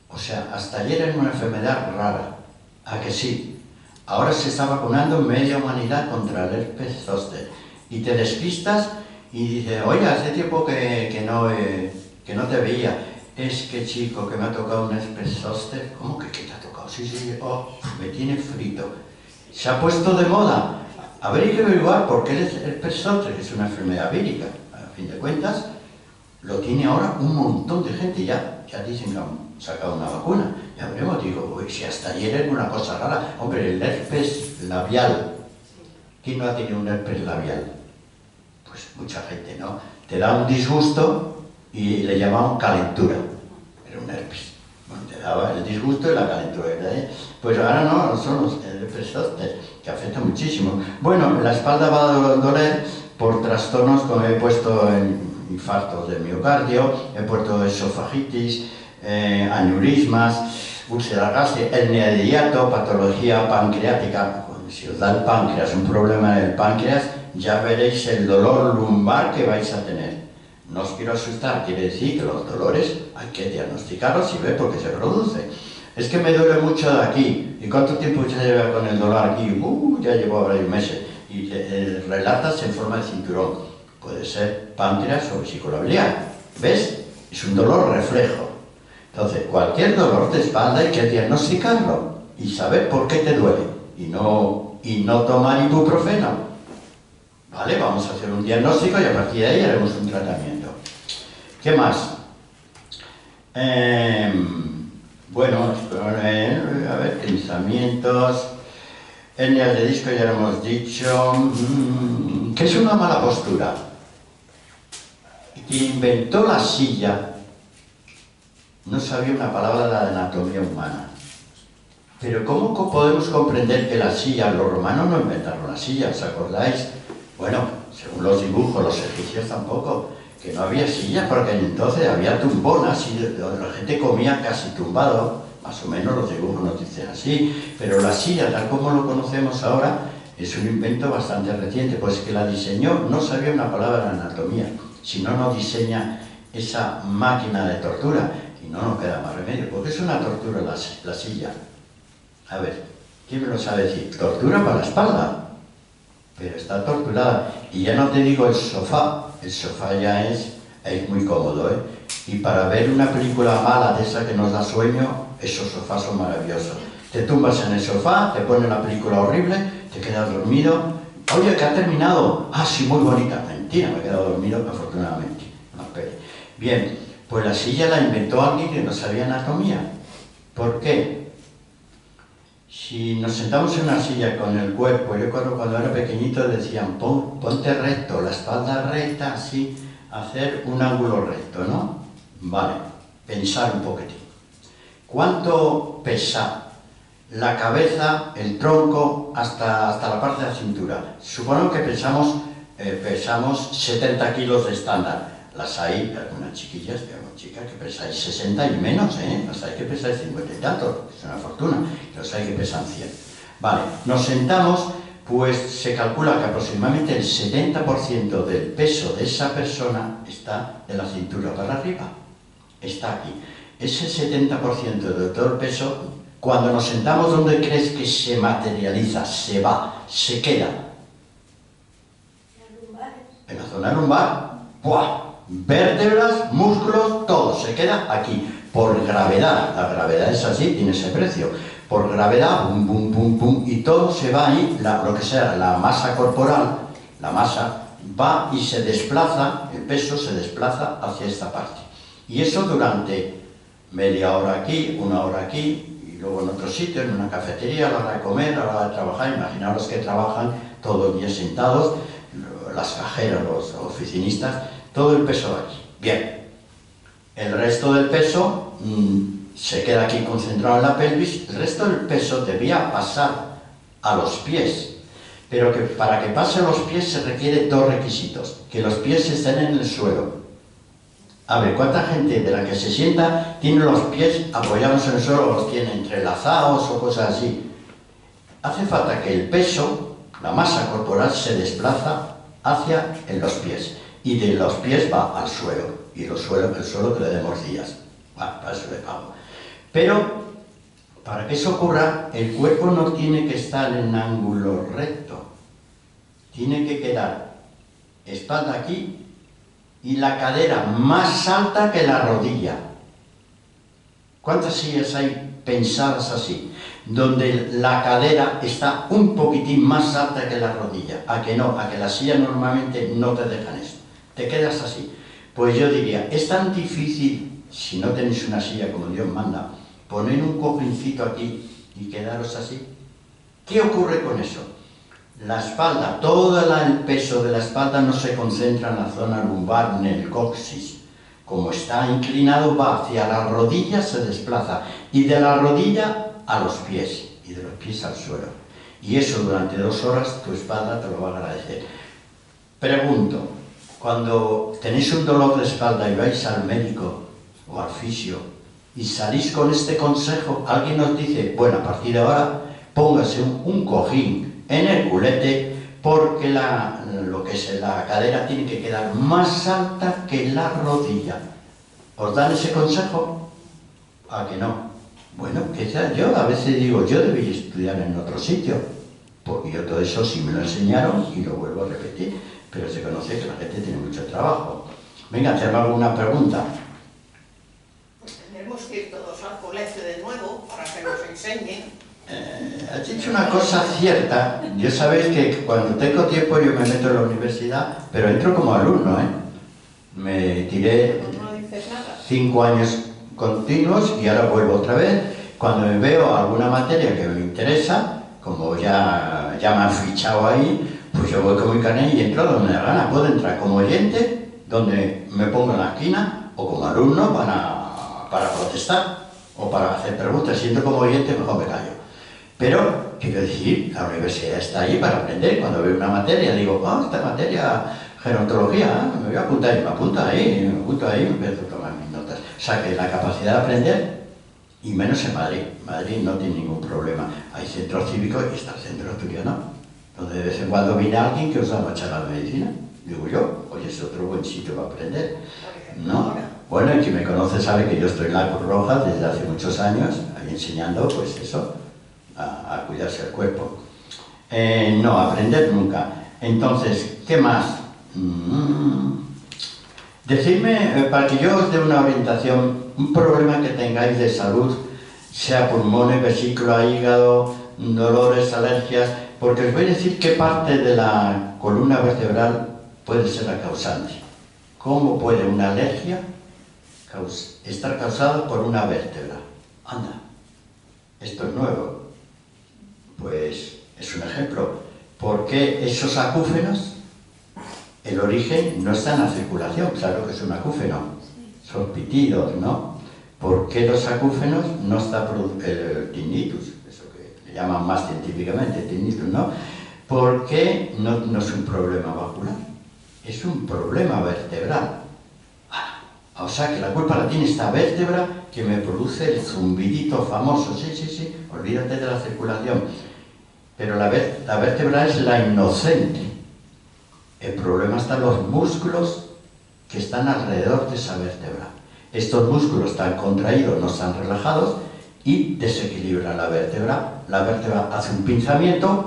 O sea, hasta ayer era una enfermedad rara. ¿A que sí? Ahora se está vacunando media humanidad contra el herpes zóster. Y te despistas y dices, oye, hace tiempo que no te veía. Es que chico, que me ha tocado un herpes zóster. ¿Cómo que te ha tocado? Sí, oh, me tiene frito. Se ha puesto de moda. Habría que averiguar por qué el herpes zóster, que es una enfermedad vírica, a fin de cuentas, lo tiene ahora un montón de gente. Ya dicen que han sacado una vacuna. Ya veremos, digo, uy, si hasta ayer era una cosa rara. Hombre, el herpes labial. ¿Quién no ha tenido un herpes labial? Pues mucha gente, ¿no? Te da un disgusto y le llamaban calentura. Era un herpes. Bueno, te daba el disgusto y la calentura, ¿verdad? Pues ahora no, son los herpes zóster, que afecta muchísimo. Bueno, la espalda va a doler por trastornos, como he puesto en infartos de miocardio, he puesto esofagitis, aneurismas, úlcera gástrica, hernia de hiato, patología pancreática. Si os da el páncreas, un problema en el páncreas, ya veréis el dolor lumbar que vais a tener. No os quiero asustar, quiere decir que los dolores hay que diagnosticarlos y ver por qué se produce. Es que me duele mucho de aquí. ¿Y cuánto tiempo ya lleva con el dolor aquí? Ya llevo varios meses. Y relatas en forma de cinturón. Puede ser páncreas o vesícula biliar. ¿Ves? Es un dolor reflejo. Entonces, cualquier dolor de espalda hay que diagnosticarlo y saber por qué te duele. Y no tomar ibuprofeno. ¿Vale? Vamos a hacer un diagnóstico y a partir de ahí haremos un tratamiento. ¿Qué más? Bueno, a ver, pensamientos, hernias de disco ya lo hemos dicho. ¿Qué es una mala postura? Quien inventó la silla no sabía una palabra de la anatomía humana. Pero ¿cómo podemos comprender que la silla, los romanos no inventaron la silla, ¿os acordáis? Bueno, según los dibujos, los egipcios tampoco, que no había silla, porque entonces había tumbonas y la gente comía casi tumbado, más o menos los dibujos nos dicen así, pero la silla, tal como lo conocemos ahora, es un invento bastante reciente, pues que la diseñó, no sabía una palabra de anatomía, si no diseña esa máquina de tortura, y no nos queda más remedio, porque es una tortura la silla. A ver, ¿quién me lo sabe decir? Tortura para la espalda, pero está torturada. Y ya no te digo el sofá ya es muy cómodo, ¿eh? Y para ver una película mala de esa que nos da sueño, esos sofás son maravillosos. Te tumbas en el sofá, te pones la película horrible, te quedas dormido. Oye, que ha terminado. Ah, sí, muy bonita. Mentira, me he quedado dormido, afortunadamente. No, espere. Bien, pues la silla la inventó alguien que no sabía anatomía. ¿Por qué? Si nos sentamos en una silla con el cuerpo, yo cuando era pequeñito decían, ponte recto, la espalda recta, así, hacer un ángulo recto, ¿no? Vale, pensar un poquitín. ¿Cuánto pesa la cabeza, el tronco, hasta la parte de la cintura? Supongo que pesamos 70 kilos de estándar. Las hay, algunas chiquillas, digamos, chicas que pesáis 60 y menos, ¿eh? Las hay que pesáis 50 y tantos, es una fortuna. Los hay que pesan 100. Vale, nos sentamos, pues se calcula que aproximadamente el 70% del peso de esa persona está de la cintura para arriba. Está aquí. Ese 70% de todo el peso, cuando nos sentamos, ¿dónde crees que se materializa, se va, se queda? En la zona lumbar. ¡Buah! Vértebras, músculos, todo se queda aquí, por gravedad. La gravedad es así, tiene ese precio. Por gravedad, pum, pum, pum, pum, y todo se va ahí, lo que sea, la masa corporal, la masa, va y se desplaza, el peso se desplaza hacia esta parte. Y eso durante media hora aquí, una hora aquí, y luego en otro sitio, en una cafetería, a la hora de comer, a la hora de trabajar. Imaginaos que trabajan todo el día sentados, las cajeras, los oficinistas, todo el peso aquí. Bien, el resto del peso se queda aquí concentrado en la pelvis. El resto del peso debía pasar a los pies, pero que para que pase a los pies se requiere dos requisitos: que los pies estén en el suelo. A ver, ¿cuánta gente de la que se sienta tiene los pies apoyados en el suelo o los tiene entrelazados o cosas así? Hace falta que el peso, la masa corporal, se desplaza hacia en los pies, y de los pies va al suelo, y el suelo que le dé morcillas. Bueno, para eso le pago. Pero, para que eso ocurra, el cuerpo no tiene que estar en ángulo recto. Tiene que quedar espalda aquí y la cadera más alta que la rodilla. ¿Cuántas sillas hay pensadas así? Donde la cadera está un poquitín más alta que la rodilla. ¿A que no? A que las sillas normalmente no te dejan esto. Te quedas así. Pues yo diría, es tan difícil, si no tenéis una silla como Dios manda, poner un cojincito aquí y quedaros así. ¿Qué ocurre con eso? La espalda, todo el peso de la espalda no se concentra en la zona lumbar, en el coxis. Como está inclinado, va hacia las rodillas, se desplaza, y de la rodilla a los pies, y de los pies al suelo. Y eso durante 2 horas tu espalda te lo va a agradecer. Pregunto, cuando tenéis un dolor de espalda y vais al médico o al fisio y salís con este consejo, alguien nos dice, bueno, a partir de ahora póngase un cojín en el culete porque lo que es la cadera tiene que quedar más alta que la rodilla. ¿Os dan ese consejo? ¿A que no? Bueno, quizás yo a veces digo, yo debí estudiar en otro sitio, porque yo todo eso sí me lo enseñaron y lo vuelvo a repetir, pero se conoce que la gente tiene mucho trabajo. Venga, ¿te hago alguna pregunta? Pues tendremos que ir todos al colegio de nuevo para que nos enseñen. Has dicho una cosa cierta. Yo sabéis que cuando tengo tiempo yo me meto en la universidad, pero entro como alumno, ¿eh? Me tiré 5 años continuos y ahora vuelvo otra vez. Cuando me veo alguna materia que me interesa, como ya me han fichado ahí, pues yo voy con mi carnet y entro donde me da gana. Puedo entrar como oyente, donde me pongo en la esquina, o como alumno para protestar o para hacer preguntas. Si entro como oyente, mejor me callo. Pero, quiero decir, la universidad está ahí para aprender. Cuando veo una materia, digo, esta materia, gerontología, me voy a apuntar y me apunto ahí, me empiezo a tomar mis notas. O sea, que la capacidad de aprender, y menos en Madrid. Madrid no tiene ningún problema. Hay centros cívicos y está el centro asturiano, donde de vez en cuando viene alguien que os da una charla de medicina. Digo yo, oye, es otro buen sitio para aprender. ¿No? Bueno, y quien me conoce sabe que yo estoy en la Cruz Roja desde hace muchos años, ahí enseñando, pues eso, a cuidarse el cuerpo. No, aprender nunca. Entonces, ¿qué más? Decidme, para que yo os dé una orientación, un problema que tengáis de salud sea pulmones, vesícula, hígado, dolores, alergias, porque os voy a decir qué parte de la columna vertebral puede ser la causante. ¿Cómo puede una alergia estar causada por una vértebra? Anda, esto es nuevo. Pues es un ejemplo. ¿Por qué esos acúfenos? El origen no está en la circulación, claro que es un acúfeno, son pitidos, ¿no? ¿Por qué los acúfenos no está el tinnitus? Eso que le llaman más científicamente tinnitus, ¿no? ¿Por qué no es un problema vascular? Es un problema vertebral. O sea que la culpa la tiene esta vértebra que me produce el zumbidito famoso. Sí, olvídate de la circulación. Pero la vértebra es la inocente. El problema está en los músculos que están alrededor de esa vértebra. Estos músculos están contraídos, no están relajados y desequilibran la vértebra. La vértebra hace un pinzamiento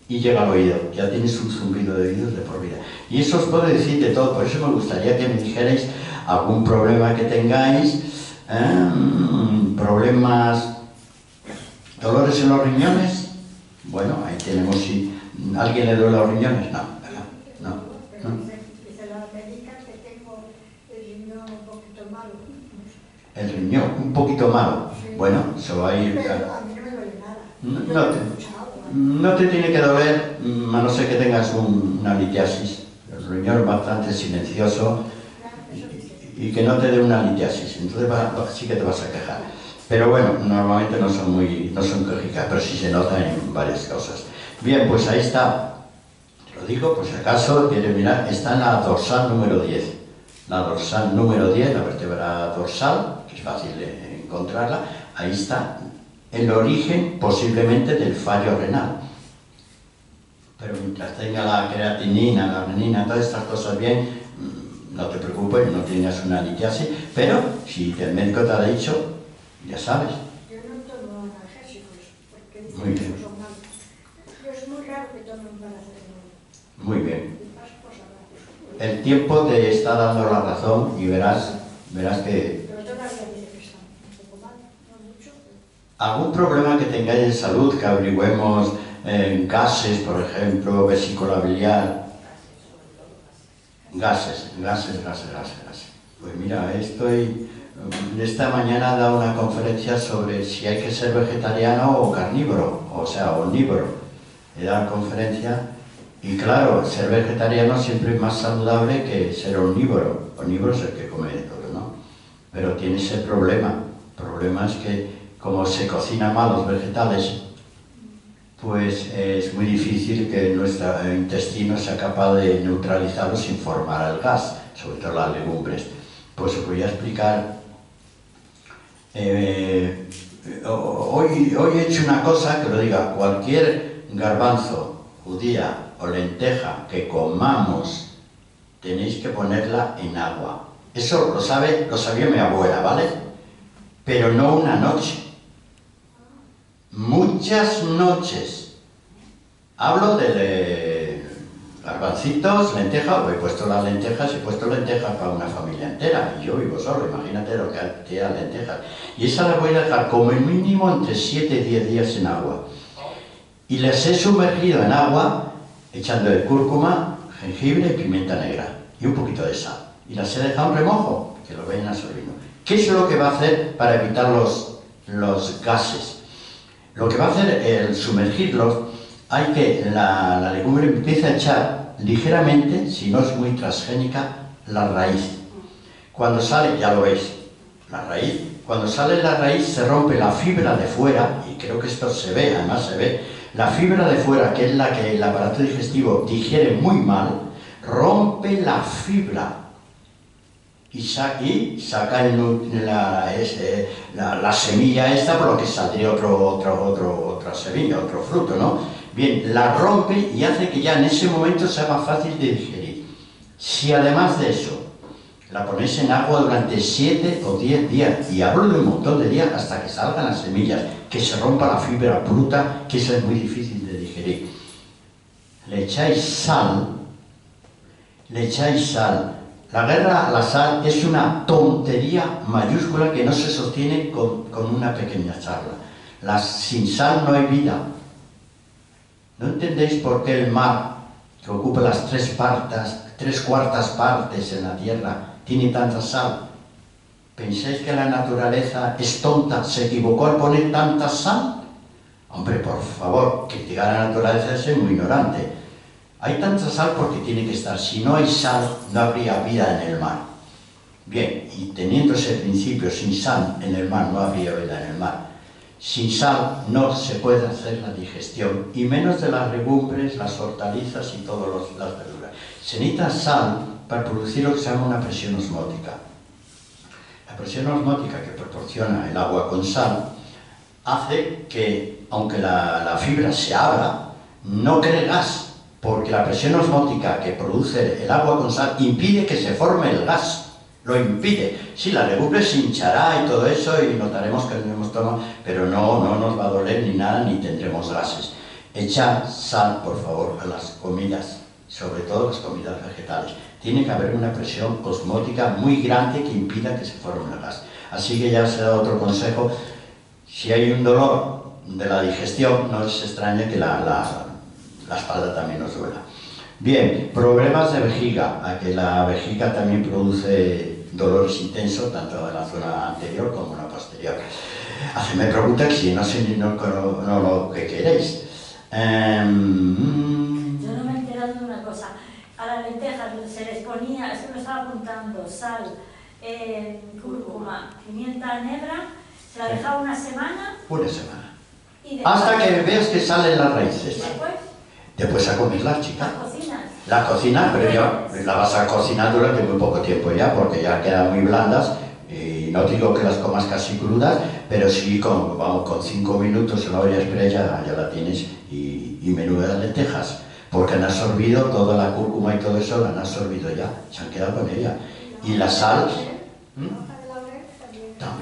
y llega al oído. Ya tienes un zumbido de oídos de por vida. Y eso os puedo decir de todo. Por eso me gustaría que me dijerais algún problema que tengáis, problemas, dolores en los riñones. Bueno, ahí tenemos si alguien le duele los riñones. No, ¿verdad? No. Dice la médica que tengo el riñón un poquito malo. El riñón un poquito malo. Sí. Bueno, eso va a ir. Pero a mí no me duele nada. No te tiene que doler, a no ser que tengas una litiasis. El riñón es bastante silencioso y que no te dé una litiasis. Entonces sí que te vas a quejar. Pero bueno, normalmente no son quejicas, pero sí se notan en varias cosas. Bien, pues ahí está. Te lo digo, por si acaso quieres mirar, está en la dorsal número 10. La dorsal número 10, la vértebra dorsal, que es fácil de encontrarla, ahí está el origen posiblemente del fallo renal. Pero mientras tenga la creatinina, la renina, todas estas cosas bien, no te preocupes, no tengas una litiasis, pero si el médico te ha dicho, ya sabes. Yo no tomo analgésicos, porque dicen muy bien. Que son malos. Es muy raro que tome un paracetamol. Muy bien. El tiempo te está dando la razón y verás que... Pero todavía dice que está un poco mal, no mucho. ¿Algún problema que tengáis de salud que averigüemos, gases, por ejemplo, vesícula biliar? Gases. Pues mira, esta mañana he dado una conferencia sobre si hay que ser vegetariano o carnívoro, o sea, omnívoro. He dado conferencia y claro, ser vegetariano siempre es más saludable que ser omnívoro. Omnívoro es el que come de todo, ¿no? Pero tiene ese problema. El problema es que como se cocinan mal los vegetales, pues es muy difícil que nuestro intestino sea capaz de neutralizarlo sin formar el gas, sobre todo las legumbres. Pues os voy a explicar. Hoy he hecho una cosa que lo diga, cualquier garbanzo, judía o lenteja que comamos, tenéis que ponerla en agua. Eso lo sabía mi abuela, ¿vale? Pero no una noche. Muchas noches. Hablo de garbancitos, lentejas, he puesto las lentejas, para una familia entera, y yo vivo solo, imagínate lo que queda lentejas. Y esas las voy a dejar como mínimo entre 7 y 10 días en agua. Y las he sumergido en agua, echándole cúrcuma, jengibre y pimienta negra, y un poquito de sal. Y las he dejado en remojo, que lo vayan absorbiendo. ¿Qué es lo que va a hacer para evitar los gases? Lo que va a hacer el sumergirlos, hay que la legumbre empieza a echar ligeramente, si no es muy transgénica, la raíz. Cuando sale, ya lo veis, la raíz, cuando sale la raíz se rompe la fibra de fuera, y creo que esto se ve, además se ve, la fibra de fuera, que es la que el aparato digestivo digiere muy mal, rompe la fibra y saca la semilla esta, por lo que saldría otra semilla, otro fruto, ¿no? Bien, la rompe y hace que ya en ese momento sea más fácil de digerir. Si además de eso la ponéis en agua durante 7 o 10 días, y hablo de un montón de días hasta que salgan las semillas, que se rompa la fibra bruta, que eso es muy difícil de digerir. Le echáis sal, La guerra a la sal es una tontería mayúscula que no se sostiene con una pequeña charla. Sin sal no hay vida. ¿No entendéis por qué el mar, que ocupa las tres cuartas partes en la tierra, tiene tanta sal? ¿Pensáis que la naturaleza es tonta? ¿Se equivocó al poner tanta sal? Hombre, por favor, criticar a la naturaleza es ser muy ignorante. Hay tanta sal porque tiene que estar. Si no hay sal, no habría vida en el mar. Bien, y teniendo ese principio, sin sal en el mar no habría vida en el mar. Sin sal no se puede hacer la digestión, y menos de las legumbres, las hortalizas y todas las verduras. Se necesita sal para producir lo que se llama una presión osmótica. La presión osmótica que proporciona el agua con sal hace que, aunque la fibra se abra, no cree gas, porque la presión osmótica que produce el agua con sal impide que se forme el gas. Lo impide. Sí, la legumbre se hinchará y todo eso y notaremos que no hemos tomado, pero no nos va a doler ni nada, ni tendremos gases. Echad sal, por favor, a las comidas, sobre todo las comidas vegetales. Tiene que haber una presión osmótica muy grande que impida que se forme el gas. Así que ya os he dado otro consejo. Si hay un dolor de la digestión, no es extraño que la espalda también nos duela. Bien, problemas de vejiga, a que la vejiga también produce dolores intensos, tanto en la zona anterior como en la posterior. Hacedme preguntas que si no sé no lo que queréis. Yo no me he enterado de una cosa. A las lentejas se les ponía, esto lo estaba apuntando, sal, cúrcuma, pimienta negra, se la dejaba una semana. Una semana. Y después, hasta que veas que salen las raíces. Después a comerlas, chica. ¿las cocinas? La cocina, pero ya la vas a cocinar durante muy poco tiempo ya, porque ya quedan muy blandas. Y no digo que las comas casi crudas, pero sí con 5 minutos en la olla express ya la tienes. Y menudas lentejas, porque han absorbido toda la cúrcuma y todo eso, la han absorbido ya, se han quedado con ella. Y la sal...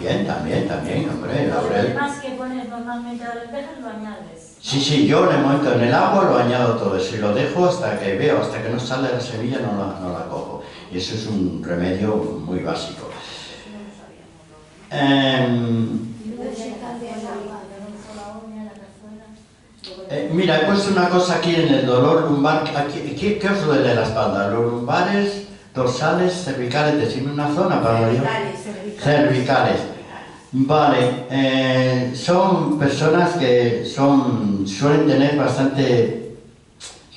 También, hombre, el laurel. Lo demás que pones normalmente a las lentejas lo añades. Sí, yo en el momento en el agua lo añado todo eso y lo dejo hasta que veo, hasta que no sale la semilla no la cojo. Y eso es un remedio muy básico. Mira, he puesto una cosa aquí en el dolor lumbar. ¿Qué os duele la espalda? ¿Los lumbares, dorsales, cervicales? Decidme una zona para ver. Cervicales. Vale, son personas que suelen tener bastante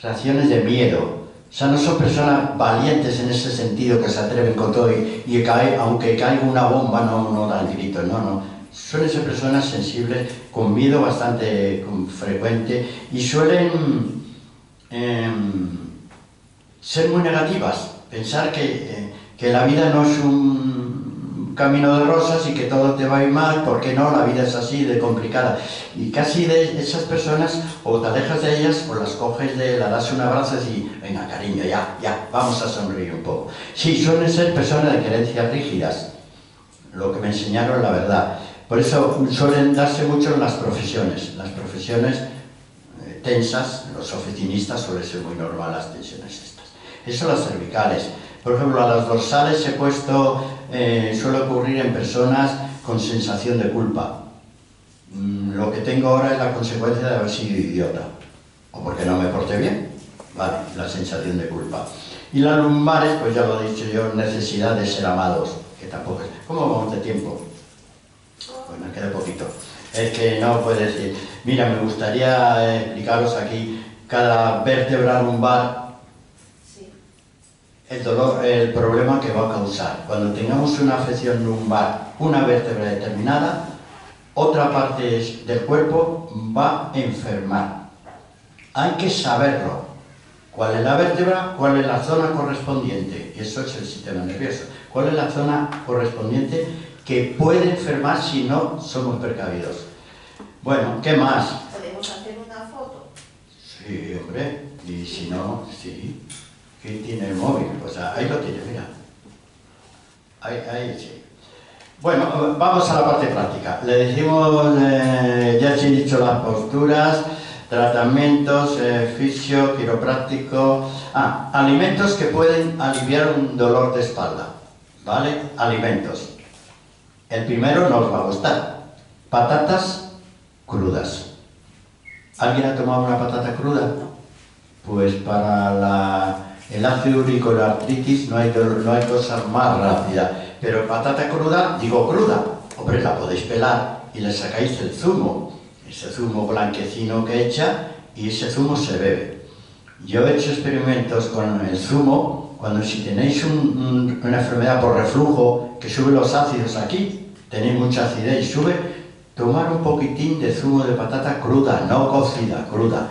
reacciones de miedo. O sea, no son personas valientes en ese sentido que se atreven con todo y aunque caiga una bomba no dan gritos, no. Suelen ser personas sensibles, con miedo bastante frecuente y suelen ser muy negativas, pensar que la vida no es un camino de rosas y que todo te va a ir mal, porque no, la vida es así de complicada. Y casi de esas personas, o te alejas de ellas, o las coges, le das un abrazo y dices, venga cariño, ya, vamos a sonreír un poco. Sí, suelen ser personas de creencias rígidas, lo que me enseñaron la verdad. Por eso suelen darse mucho en las profesiones tensas, los oficinistas suelen ser muy normal las tensiones estas. Eso las cervicales. Por ejemplo, a las dorsales he puesto, suele ocurrir en personas con sensación de culpa. Lo que tengo ahora es la consecuencia de haber sido idiota, o porque no me porté bien, vale, la sensación de culpa. Y las lumbares, pues ya lo he dicho yo, necesidad de ser amados, que tampoco es... ¿Cómo vamos de tiempo? Pues me queda poquito. Es que no puede decir, mira, me gustaría explicaros aquí cada vértebra lumbar, el dolor, el problema que va a causar. Cuando tengamos una afección lumbar, una vértebra determinada, otra parte del cuerpo va a enfermar. Hay que saberlo. ¿Cuál es la vértebra? ¿Cuál es la zona correspondiente? Y eso es el sistema nervioso. ¿Cuál es la zona correspondiente que puede enfermar si no somos precavidos? Bueno, ¿qué más? ¿Podemos hacer una foto? Sí, hombre. Y si no, sí. ¿Quién tiene el móvil? Pues ahí lo tiene, mira. Ahí sí. Bueno, vamos a la parte práctica. Le decimos, ya os he dicho las posturas, Tratamientos, fisio, quiropráctico... alimentos que pueden aliviar un dolor de espalda, ¿vale? Alimentos. El primero no os va a gustar. Patatas crudas. ¿Alguien ha tomado una patata cruda? Pues para el ácido úrico y la artritis no hay cosa más rápida. Pero patata cruda, digo cruda, hombre, la podéis pelar y le sacáis el zumo. Ese zumo blanquecino que echa y ese zumo se bebe. Yo he hecho experimentos con el zumo cuando si tenéis una enfermedad por reflujo que sube los ácidos aquí, tenéis mucha acidez y sube, tomar un poquitín de zumo de patata cruda, no cocida, cruda,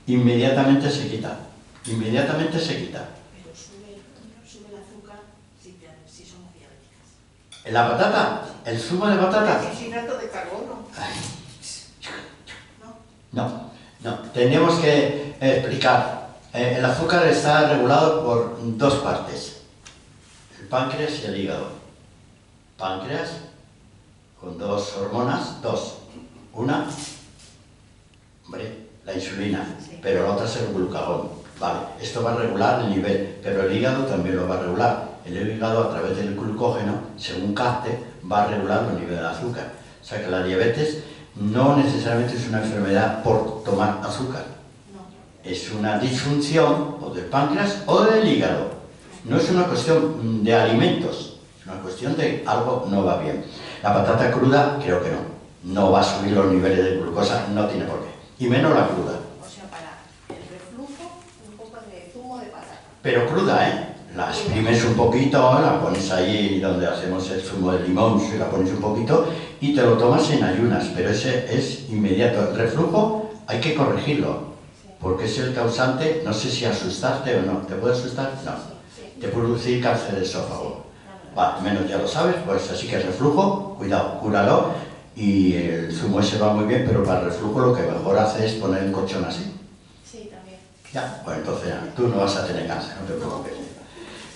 inmediatamente se quita. Inmediatamente se quita. Pero sube el azúcar si somos diabéticas. ¿En la patata? ¿El zumo de patata? Es hidrato de carbono. No, tenemos que explicar. El azúcar está regulado por dos partes, el páncreas y el hígado. Páncreas, con dos hormonas, una, hombre, la insulina, pero la otra es el glucagón. Vale, esto va a regular el nivel, pero el hígado también lo va a regular. El hígado, a través del glucógeno, según capte, va a regular el nivel de azúcar. O sea que la diabetes no necesariamente es una enfermedad por tomar azúcar. Es una disfunción o del páncreas o del hígado. No es una cuestión de alimentos, es una cuestión de algo no va bien. La patata cruda, creo que no. No va a subir los niveles de glucosa, no tiene por qué. Y menos la cruda. O sea, para el reflujo, un poco de zumo de patata. Pero cruda, ¿eh? La exprimes un poquito, la pones ahí donde hacemos el zumo de limón, si la pones un poquito y te lo tomas en ayunas, pero ese es inmediato. El reflujo hay que corregirlo, porque es el causante, no sé si asustarte o no. ¿Te puede asustar? No. Te puede producir cáncer de esófago. Vale, menos ya lo sabes, pues así que el reflujo, cuidado, cúralo y el zumo ese va muy bien, pero para el reflujo lo que mejor hace es poner el colchón así. Sí, también. Ya, pues entonces tú no vas a tener cáncer, no te preocupes.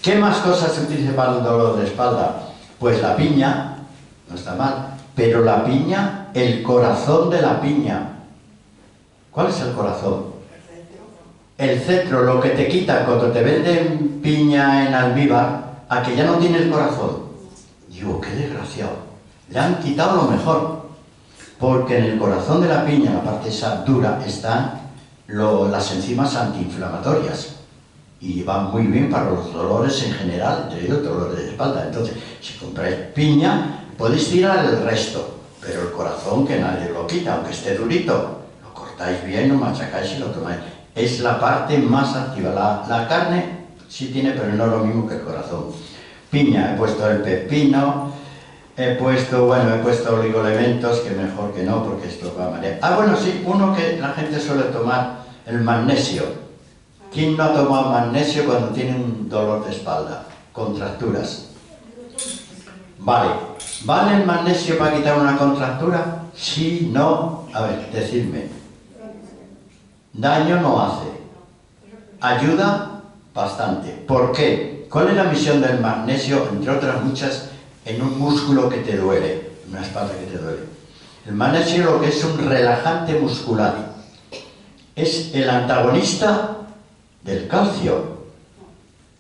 ¿Qué más cosas se utilizan para el dolor de espalda? Pues la piña, no está mal, pero la piña, el corazón de la piña. ¿Cuál es el corazón? El centro, lo que te quita cuando te venden piña en almíbar, a que ya no tiene el corazón. Digo, qué desgraciado. Le han quitado lo mejor, porque en el corazón de la piña, la parte esa dura, están las enzimas antiinflamatorias. Y va muy bien para los dolores en general, entre ellos dolores de espalda. Entonces, si compráis piña, podéis tirar el resto, pero el corazón que nadie lo quita, aunque esté durito, lo cortáis bien, lo machacáis y lo tomáis. Es la parte más activa. La carne sí tiene, pero no es lo mismo que el corazón. Piña, he puesto el pepino, he puesto oligoelementos, que mejor que no, porque esto va a marear. Bueno, sí, uno que la gente suele tomar, el magnesio. ¿Quién no ha tomado magnesio cuando tiene un dolor de espalda? Contracturas. Vale. ¿Vale el magnesio para quitar una contractura? Sí, no. A ver, decidme. Daño no hace. Ayuda bastante. ¿Por qué? ¿Cuál es la misión del magnesio, entre otras muchas, en un músculo que te duele? Una espalda que te duele. El magnesio lo que es un relajante muscular. Es el antagonista del calcio.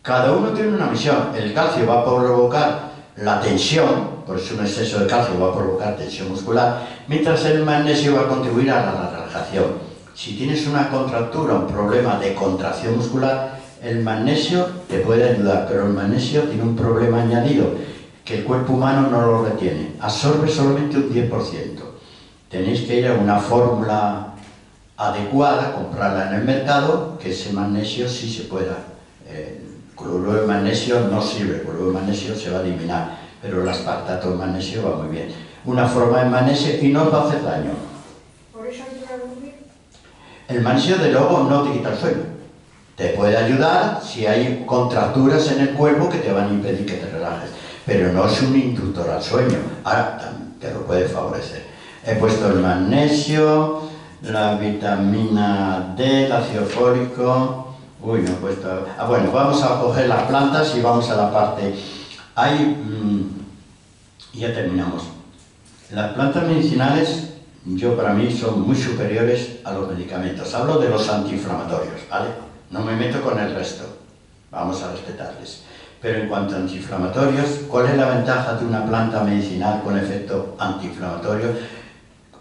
Cada uno tiene una misión. El calcio va a provocar la tensión, por eso un exceso de calcio va a provocar tensión muscular, mientras el magnesio va a contribuir a la relajación. Si tienes una contractura, un problema de contracción muscular, el magnesio te puede ayudar, pero el magnesio tiene un problema añadido, que el cuerpo humano no lo retiene, absorbe solamente un 10%. Tenéis que ir a una fórmula adecuada, comprarla en el mercado, que ese magnesio sí se pueda. El cloruro de magnesio no sirve, el cloruro de magnesio se va a eliminar, pero el aspartato de magnesio va muy bien. Una forma de magnesio y no os va a hacer daño. ¿Por eso ayuda a dormir? El magnesio de luego no te quita el sueño. Te puede ayudar si hay contracturas en el cuerpo que te van a impedir que te relajes, pero no es un inductor al sueño. Ahora te lo puede favorecer. He puesto el magnesio, la vitamina D, el ácido fólico. Uy, no he puesto. Bueno, vamos a coger las plantas y vamos a la parte. Ya terminamos. Las plantas medicinales para mí son muy superiores a los medicamentos. Hablo de los antiinflamatorios, ¿vale? No me meto con el resto, vamos a respetarles. Pero en cuanto a antiinflamatorios, ¿cuál es la ventaja de una planta medicinal con efecto antiinflamatorio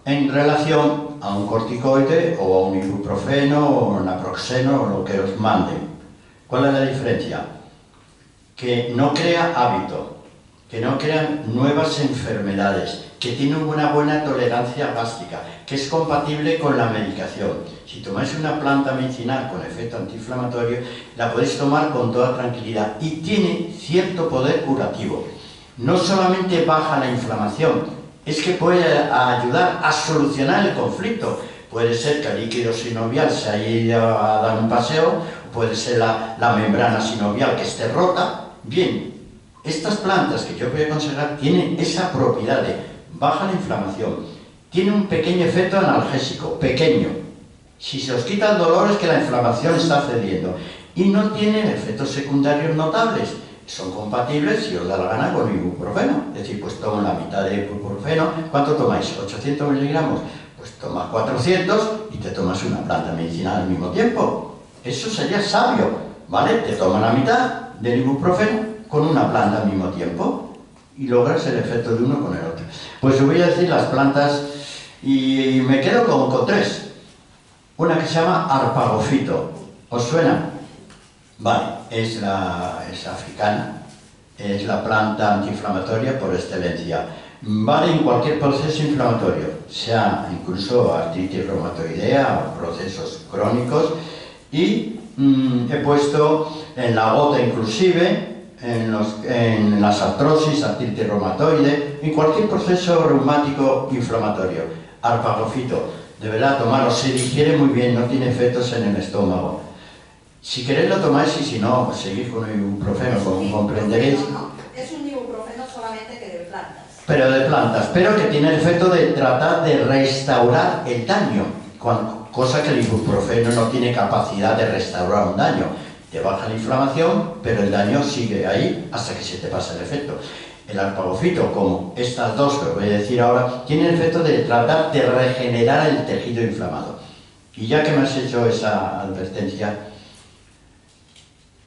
en relación a un corticoide o a un ibuprofeno o un naproxeno o lo que os manden? ¿Cuál es la diferencia? Que no crea hábito, que no crea nuevas enfermedades, que tiene una buena tolerancia gástrica, que es compatible con la medicación. Si tomáis una planta medicinal con efecto antiinflamatorio, la podéis tomar con toda tranquilidad y tiene cierto poder curativo. No solamente baja la inflamación, es que puede ayudar a solucionar el conflicto. Puede ser que el líquido sinovial se haya ido a dar un paseo, puede ser la membrana sinovial que esté rota. Bien, estas plantas que yo voy a aconsejar tienen esa propiedad de baja la inflamación, tiene un pequeño efecto analgésico, pequeño. Si se os quita el dolor es que la inflamación está cediendo y no tienen efectos secundarios notables. Son compatibles, si os da la gana, con ibuprofeno. Es decir, pues tomo la mitad de ibuprofeno. ¿Cuánto tomáis? 800 miligramos. Pues tomas 400 y te tomas una planta medicinal al mismo tiempo. Eso sería sabio, ¿vale? Te tomas la mitad del ibuprofeno con una planta al mismo tiempo y logras el efecto de uno con el otro. Pues os voy a decir las plantas y me quedo con tres. Una que se llama arpagofito. ¿Os suena? Vale, es africana, es la planta antiinflamatoria por excelencia. Vale en cualquier proceso inflamatorio, sea incluso artritis reumatoidea o procesos crónicos, y he puesto en la gota inclusive, en las artrosis, artritis reumatoide, en cualquier proceso reumático inflamatorio. Arpagofito, de verdad, tomarlo, se digiere muy bien, no tiene efectos en el estómago. Si queréis lo tomáis y si no, seguís con el ibuprofeno, como comprenderéis. Es un ibuprofeno solamente que de plantas. Pero de plantas, pero que tiene el efecto de tratar de restaurar el daño, cosa que el ibuprofeno no tiene capacidad de restaurar un daño. Te baja la inflamación, pero el daño sigue ahí hasta que se te pasa el efecto. El arpagofito, como estas dos que os voy a decir ahora, tiene el efecto de tratar de regenerar el tejido inflamado. Y ya que me has hecho esa advertencia,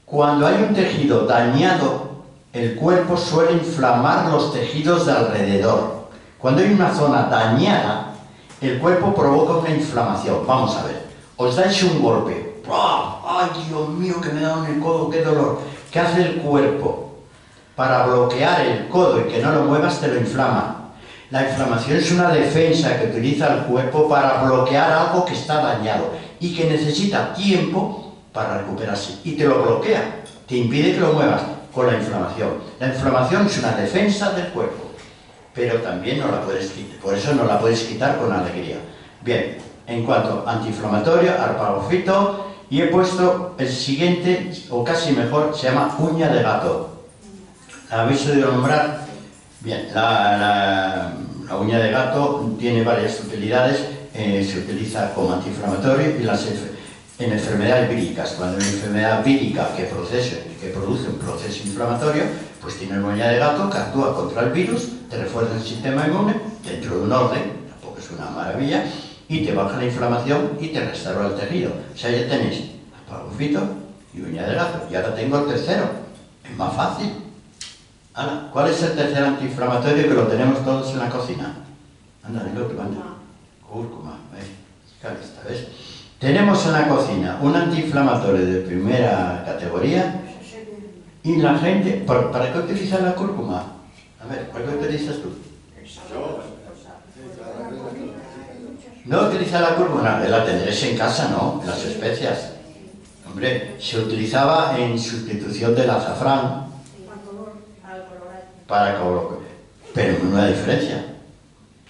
cuando hay un tejido dañado, el cuerpo suele inflamar los tejidos de alrededor. Cuando hay una zona dañada, el cuerpo provoca una inflamación. Vamos a ver, os dais un golpe. ¡Ay, Dios mío, que me da en el codo, qué dolor! ¿Qué hace el cuerpo? Para bloquear el codo y que no lo muevas, te lo inflama. La inflamación es una defensa que utiliza el cuerpo para bloquear algo que está dañado y que necesita tiempo para recuperarse. Y te lo bloquea, te impide que lo muevas con la inflamación. La inflamación es una defensa del cuerpo, pero también no la puedes quitar, por eso no la puedes quitar con alegría. Bien, en cuanto a antiinflamatorio, arpagofito, y he puesto el siguiente, o casi mejor, se llama uña de gato. ¿La habéis oído nombrar? Bien, la uña de gato tiene varias utilidades, se utiliza como antiinflamatorio y en enfermedades víricas. Cuando hay una enfermedad vírica que produce un proceso inflamatorio, pues tiene la uña de gato que actúa contra el virus, te refuerza el sistema inmune dentro de un orden, tampoco es una maravilla, y te baja la inflamación y te restaura el tejido. O sea, ya tenéis arpagofito y uña de gato. Y ahora tengo el tercero, es más fácil. Ahora, ¿cuál es el tercer antiinflamatorio que lo tenemos todos en la cocina? Anda, dilo tú, anda. Cúrcuma, ¿ves? Tenemos en la cocina un antiinflamatorio de primera categoría y la gente... ¿Para qué utilizas la cúrcuma? A ver, ¿para qué utilizas tú? ¿No utilizas la cúrcuma? La tendréis en casa, ¿no? Las especias. Hombre, se utilizaba en sustitución del azafrán. Pero con una diferencia.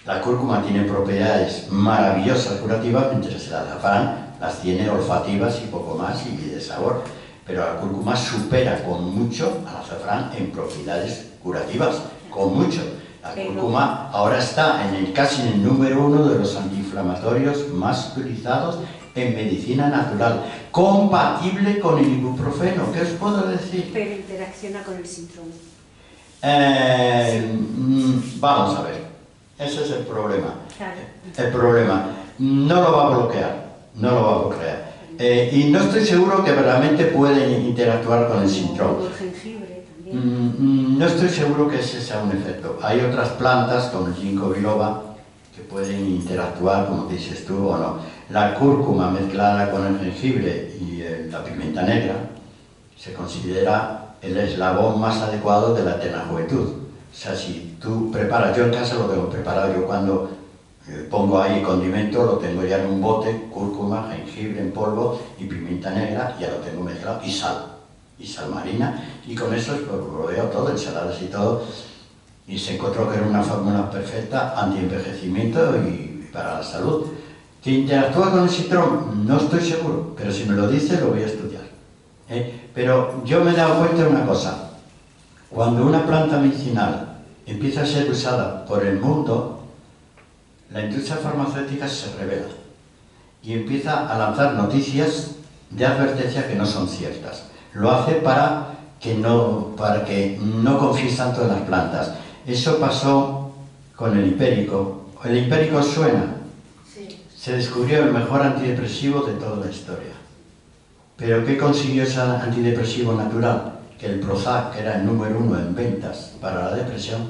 La cúrcuma tiene propiedades maravillosas curativas, mientras el azafrán las tiene olfativas y poco más y de sabor. Pero la cúrcuma supera con mucho al azafrán en propiedades curativas, con mucho. La cúrcuma ahora está casi en el número 1 de los antiinflamatorios más utilizados en medicina natural, compatible con el ibuprofeno. ¿Qué os puedo decir? Pero interacciona con el síndrome. Vamos a ver. Ese es el problema. Claro. El problema. No lo va a bloquear. No lo va a bloquear. Y no estoy seguro que realmente pueden interactuar con el sintrón. El jengibre también. No estoy seguro que ese sea un efecto. Hay otras plantas, como el ginkgo biloba, que pueden interactuar, como dices tú, o no. La cúrcuma mezclada con el jengibre y la pimienta negra se considera el eslabón más adecuado de la eterna juventud. O sea, si tú preparas, yo en casa lo tengo preparado, yo cuando pongo ahí condimento, lo tengo ya en un bote, cúrcuma, jengibre en polvo y pimienta negra, ya lo tengo mezclado, y sal marina, y con eso pues, lo veo todo, ensaladas y todo, y se encontró que era una fórmula perfecta, anti-envejecimiento y para la salud. ¿Que interactúa con el citrón? No estoy seguro, pero si me lo dice lo voy a estudiar. Pero yo me he dado cuenta de una cosa, cuando una planta medicinal empieza a ser usada por el mundo, la industria farmacéutica se revela y empieza a lanzar noticias de advertencia que no son ciertas. Lo hace para que no confíes tanto en las plantas. Eso pasó con el hipérico. ¿El hipérico suena? Sí. Se descubrió el mejor antidepresivo de toda la historia. ¿Pero qué consiguió ese antidepresivo natural? Que el Prozac, que era el número 1 en ventas para la depresión,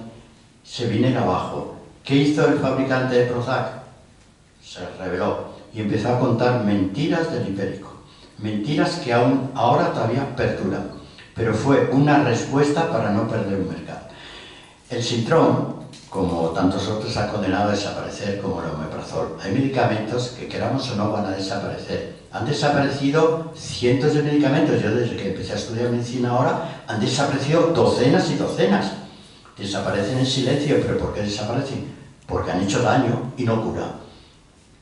se viniera abajo. ¿Qué hizo el fabricante de Prozac? Se reveló y empezó a contar mentiras del hipérico. Mentiras que aún ahora todavía perduran, pero fue una respuesta para no perder un mercado. El citrón, como tantos otros, ha condenado a desaparecer como el omeprazol. Hay medicamentos que, queramos o no, van a desaparecer. Han desaparecido cientos de medicamentos. Yo desde que empecé a estudiar medicina ahora, han desaparecido docenas y docenas. Desaparecen en silencio, ¿pero por qué desaparecen? Porque han hecho daño y no curan.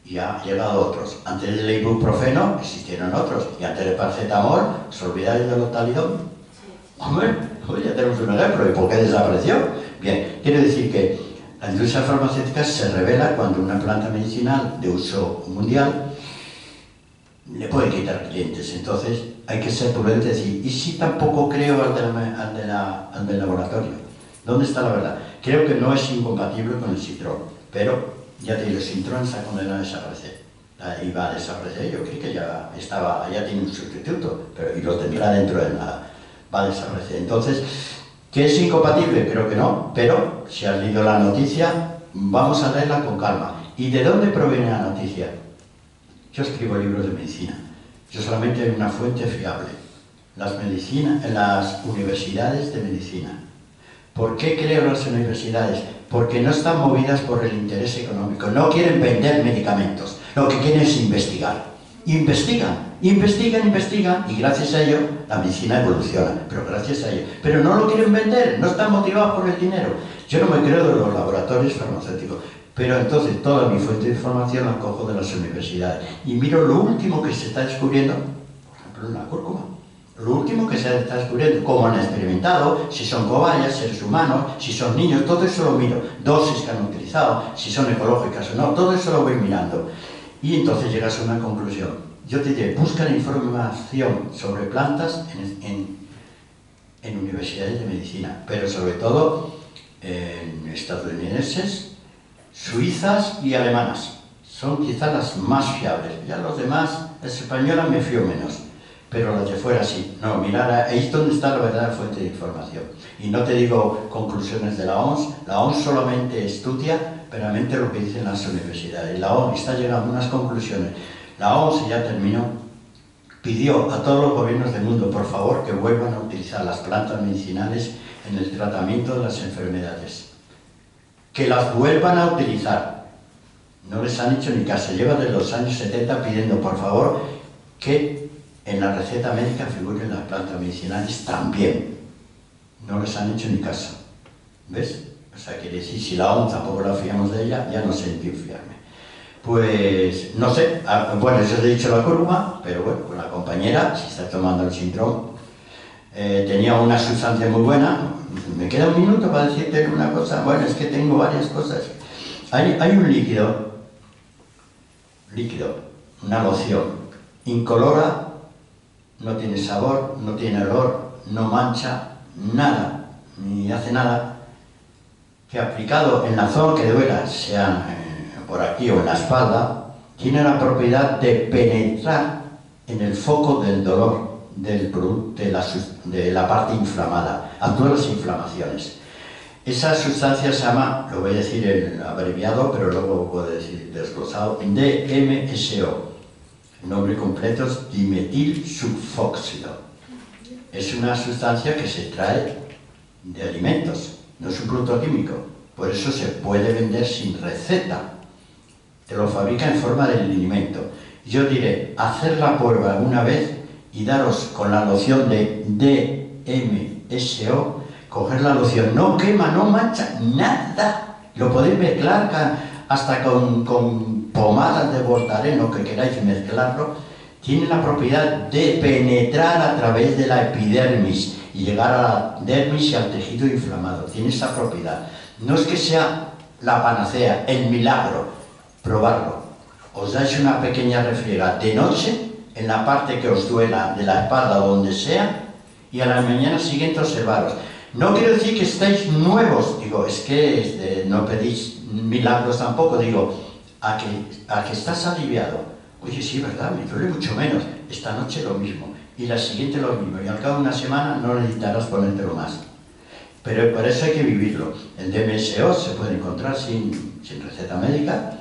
Y ha llegado otros. Antes del ibuprofeno existieron otros. Y antes del paracetamol, ¿os olvidáis del Octalidón? Hombre, ya tenemos un ejemplo. ¿Y por qué desapareció? Bien, quiero decir que la industria farmacéutica se revela cuando una planta medicinal de uso mundial le puede quitar clientes. Entonces hay que ser prudente y decir, ¿y si tampoco creo al del laboratorio? ¿Dónde está la verdad? Creo que no es incompatible con el citrón, pero ya te digo, el citrón está condenado a desaparecer. Y va a desaparecer, yo creo que ya tiene un sustituto, pero y lo tendrá dentro de nada. Va a desaparecer. Entonces, ¿que es incompatible? Creo que no, pero si has leído la noticia, vamos a leerla con calma. ¿Y de dónde proviene la noticia? Yo escribo libros de medicina. Yo solamente hay una fuente fiable. Las universidades de medicina. ¿Por qué creo las universidades? Porque no están movidas por el interés económico. No quieren vender medicamentos. Lo que quieren es investigar. Investigan, y gracias a ello la medicina evoluciona, pero gracias a ello. Pero no lo quieren vender, no están motivados por el dinero. Yo no me creo de los laboratorios farmacéuticos, pero entonces toda mi fuente de información la cojo de las universidades. Y miro lo último que se está descubriendo, por ejemplo en la cúrcuma. Lo último que se está descubriendo, cómo han experimentado, si son cobayas, seres humanos, si son niños, todo eso lo miro. Dosis que han utilizado, si son ecológicas o no, todo eso lo voy mirando. Y entonces llegas a una conclusión. Yo te diré, buscan información sobre plantas en universidades de medicina, pero sobre todo en estadounidenses, suizas y alemanas. Son quizás las más fiables. Ya los demás, las españolas me fío menos, pero las de fuera sí. No, mirar, ahí es donde está la verdadera fuente de información. Y no te digo conclusiones de la OMS. La OMS solamente estudia realmente lo que dicen las universidades. La OMS está llegando a unas conclusiones. La OMS, ya terminó, pidió a todos los gobiernos del mundo, por favor, que vuelvan a utilizar las plantas medicinales en el tratamiento de las enfermedades. Que las vuelvan a utilizar. No les han hecho ni caso. Lleva desde los años 70 pidiendo, por favor, que en la receta médica figuren las plantas medicinales también. No les han hecho ni caso. ¿Ves? O sea, quiere decir, si la OMS tampoco la fiamos de ella, ya no sé en quién fiarme. Pues, no sé, bueno, yo os he dicho la cúrcuma, pero bueno, pues la compañera, si está tomando el citrón, tenía una sustancia muy buena. Me queda un minuto para decirte una cosa. Bueno, es que tengo varias cosas. Hay un líquido, una loción, incolora, no tiene sabor, no tiene olor, no mancha, nada, ni hace nada, que aplicado en la zona que duela, sea por aquí o en la espalda, tiene la propiedad de penetrar en el foco del dolor de la parte inflamada, actúa las inflamaciones. Esa sustancia se llama, lo voy a decir en abreviado, pero luego puedo decir desglosado, DMSO. El nombre completo es dimetilsulfóxido. Es una sustancia que se extrae de alimentos, no es un producto químico, por eso se puede vender sin receta. Te lo fabrica en forma de alimento. Yo diré, hacer la prueba una vez y daros con la loción de DMSO, coger la loción, no quema, no mancha, nada. Lo podéis mezclar hasta con pomadas de Voltaren, que queráis mezclarlo. Tiene la propiedad de penetrar a través de la epidermis y llegar a la dermis y al tejido inflamado. Tiene esa propiedad. No es que sea la panacea, el milagro. Probarlo. Os dais una pequeña refriega de noche en la parte que os duela de la espalda o donde sea, y a la mañana siguiente observaros. No quiero decir que estáis nuevos, digo, es que no pedís milagros tampoco, digo, a que estás aliviado. Oye, sí, verdad, me duele mucho menos. Esta noche lo mismo, y la siguiente lo mismo, y al cabo de una semana no necesitarás ponértelo más. Pero por eso hay que vivirlo. El DMSO se puede encontrar sin receta médica,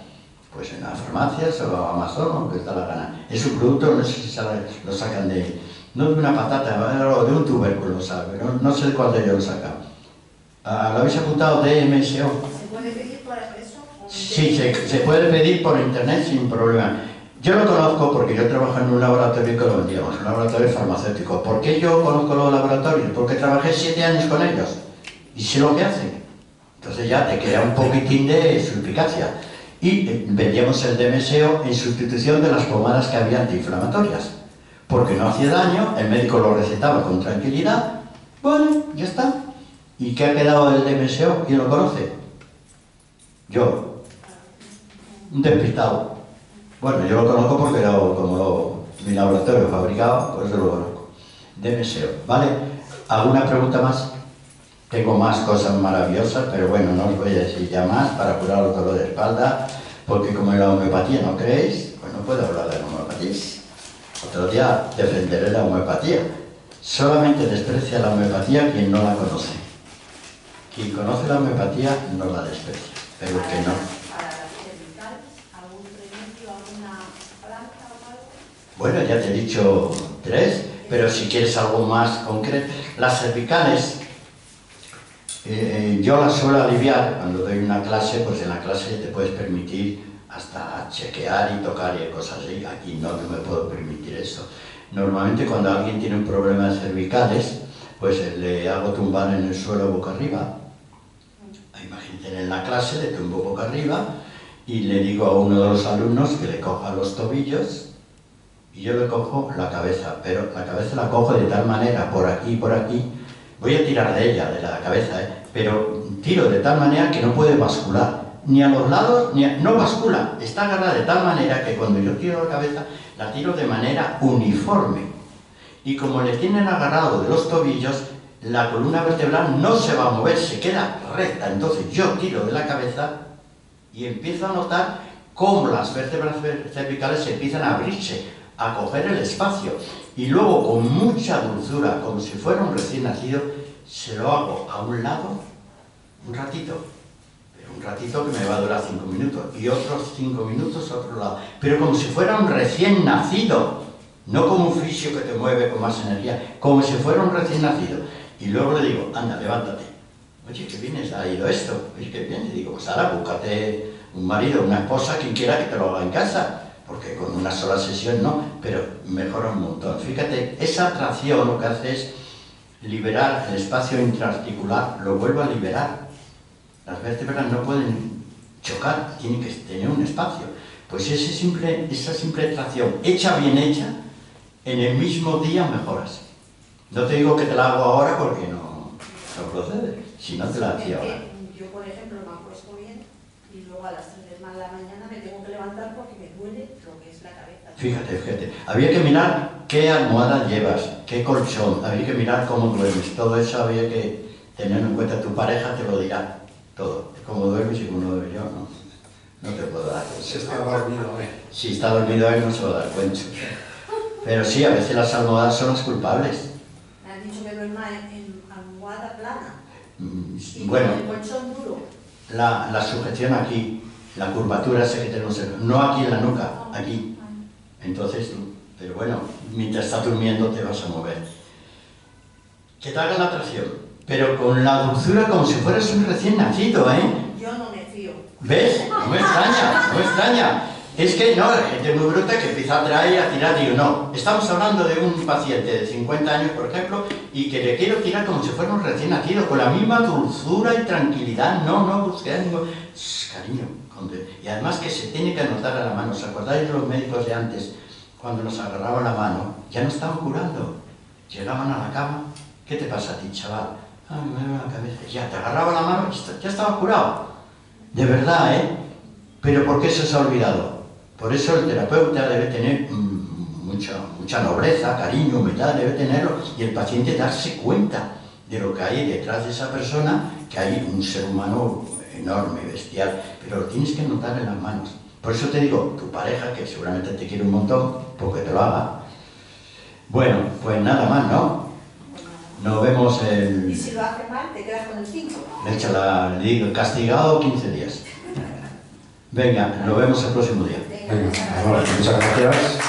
pues en las farmacias o Amazon o lo que está la gana. Es un producto, no sé si lo sacan no de una patata, o de un tubérculo, ¿sabe? No sé de cuál de ellos lo sacan. ¿Lo habéis apuntado? DMSO. ¿Se puede pedir por eso? Sí, se puede pedir por internet sin problema. Yo lo conozco porque yo trabajo en un laboratorio que lo vendíamos, un laboratorio farmacéutico. ¿Por qué yo conozco los laboratorios? Porque trabajé 7 años con ellos y sé lo que hacen. Entonces ya te queda un poquitín de su eficacia. Y vendíamos el DMSO en sustitución de las pomadas que había antiinflamatorias. Porque no hacía daño, el médico lo recetaba con tranquilidad. Bueno, ya está. ¿Y qué ha quedado del DMSO? ¿Quién lo conoce? Yo. Un despistado. Bueno, yo lo conozco porque mi laboratorio fabricaba, por eso lo conozco. DMSO, ¿vale? ¿Alguna pregunta más? Tengo más cosas maravillosas, pero bueno, no os voy a decir ya más para curar el dolor de espalda, porque como en la homeopatía no creéis, pues no puedo hablar de la homeopatía. Otro día defenderé la homeopatía. Solamente desprecia la homeopatía quien no la conoce. Quien conoce la homeopatía no la desprecia, pero que no. ¿Para las cervicales algún remedio, alguna planta o algo? Bueno, ya te he dicho 3, pero si quieres algo más concreto. Las cervicales, yo las suelo aliviar cuando doy una clase, pues en la clase te puedes permitir hasta chequear y tocar y cosas así. Aquí no me puedo permitir eso. Normalmente cuando alguien tiene un problema de cervicales, pues le hago tumbar en el suelo boca arriba. Imagínate en la clase, le tumbo boca arriba y le digo a uno de los alumnos que le coja los tobillos y yo le cojo la cabeza, pero la cabeza la cojo de tal manera, por aquí, voy a tirar de ella, de la cabeza, pero tiro de tal manera que no puede bascular, ni a los lados, no bascula, está agarrada de tal manera que cuando yo tiro la cabeza, la tiro de manera uniforme. Y como le tienen agarrado de los tobillos, la columna vertebral no se va a mover, se queda recta. Entonces yo tiro de la cabeza y empiezo a notar cómo las vértebras cervicales empiezan a abrirse, a coger el espacio. Y luego con mucha dulzura, como si fuera un recién nacido, se lo hago a un lado un ratito. Pero un ratito que me va a durar 5 minutos. Y otros 5 minutos a otro lado. Pero como si fuera un recién nacido. No como un fisio que te mueve con más energía. Como si fuera un recién nacido. Y luego le digo, anda, levántate. Oye, ¿qué vienes? ¿Ha ido esto? Oye, ¿qué vienes? Y digo, pues ahora búscate un marido, una esposa, quien quiera que te lo haga en casa. Porque con una sola sesión no, pero mejora un montón. Fíjate, esa atracción lo que hace es liberar el espacio intraarticular, lo vuelve a liberar. Las vértebras no pueden chocar, tienen que tener un espacio. Pues esa simple atracción, hecha bien hecha, en el mismo día mejoras. No te digo que te la hago ahora porque no procede, si no te la hacía ahora. Yo, por ejemplo, me acuesto bien y luego a las 3 de la mañana me tengo que levantar porque me duele lo que es la cabeza. Fíjate, había que mirar qué almohada llevas, qué colchón, había que mirar cómo duermes, todo eso había que tener en cuenta. Tu pareja te lo dirá, todo. Como duermes y como no duermo yo, no te puedo dar cuenta. Se está dormido, Si está dormido él no se va a dar cuenta. Pero sí, a veces las almohadas son las culpables. Me han dicho que duerma en almohada plana. Y Bueno, con el colchón duro. la sujeción aquí, la curvatura esa que tenemos, no aquí en la nuca, aquí. Entonces, pero bueno, mientras estás durmiendo te vas a mover. Que te hagan la tracción, pero con la dulzura como si fueras un recién nacido, ¿eh? Yo no me fío. ¿Ves? No me extraña, no me extraña. Es que no, hay gente muy bruta que empieza a traer y a tirar, digo, no. Estamos hablando de un paciente de 50 años, por ejemplo, y que le quiero tirar como si fuera un recién nacido, con la misma dulzura y tranquilidad, no busqué ningún... Cariño, y además que se tiene que anotar a la mano. ¿Os acordáis de los médicos de antes? Cuando nos agarraban la mano, ya no estaban curando. Llegaban a la cama, ¿qué te pasa a ti, chaval? Ay, me duele la cabeza. Ya, te agarraba la mano y ya estaba curado. De verdad, ¿eh? Pero ¿por qué se os ha olvidado? Por eso el terapeuta debe tener mucha nobleza, cariño, humildad, debe tenerlo, y el paciente darse cuenta de lo que hay detrás de esa persona, que hay un ser humano enorme, bestial, pero lo tienes que notar en las manos. Por eso te digo, tu pareja, que seguramente te quiere un montón, porque te lo haga. Bueno, pues nada más, ¿no? Nos vemos Y si lo hace mal, te quedas con el 5. le digo, castigado 15 días. Venga, nos vemos el próximo día. Venga, muchas gracias.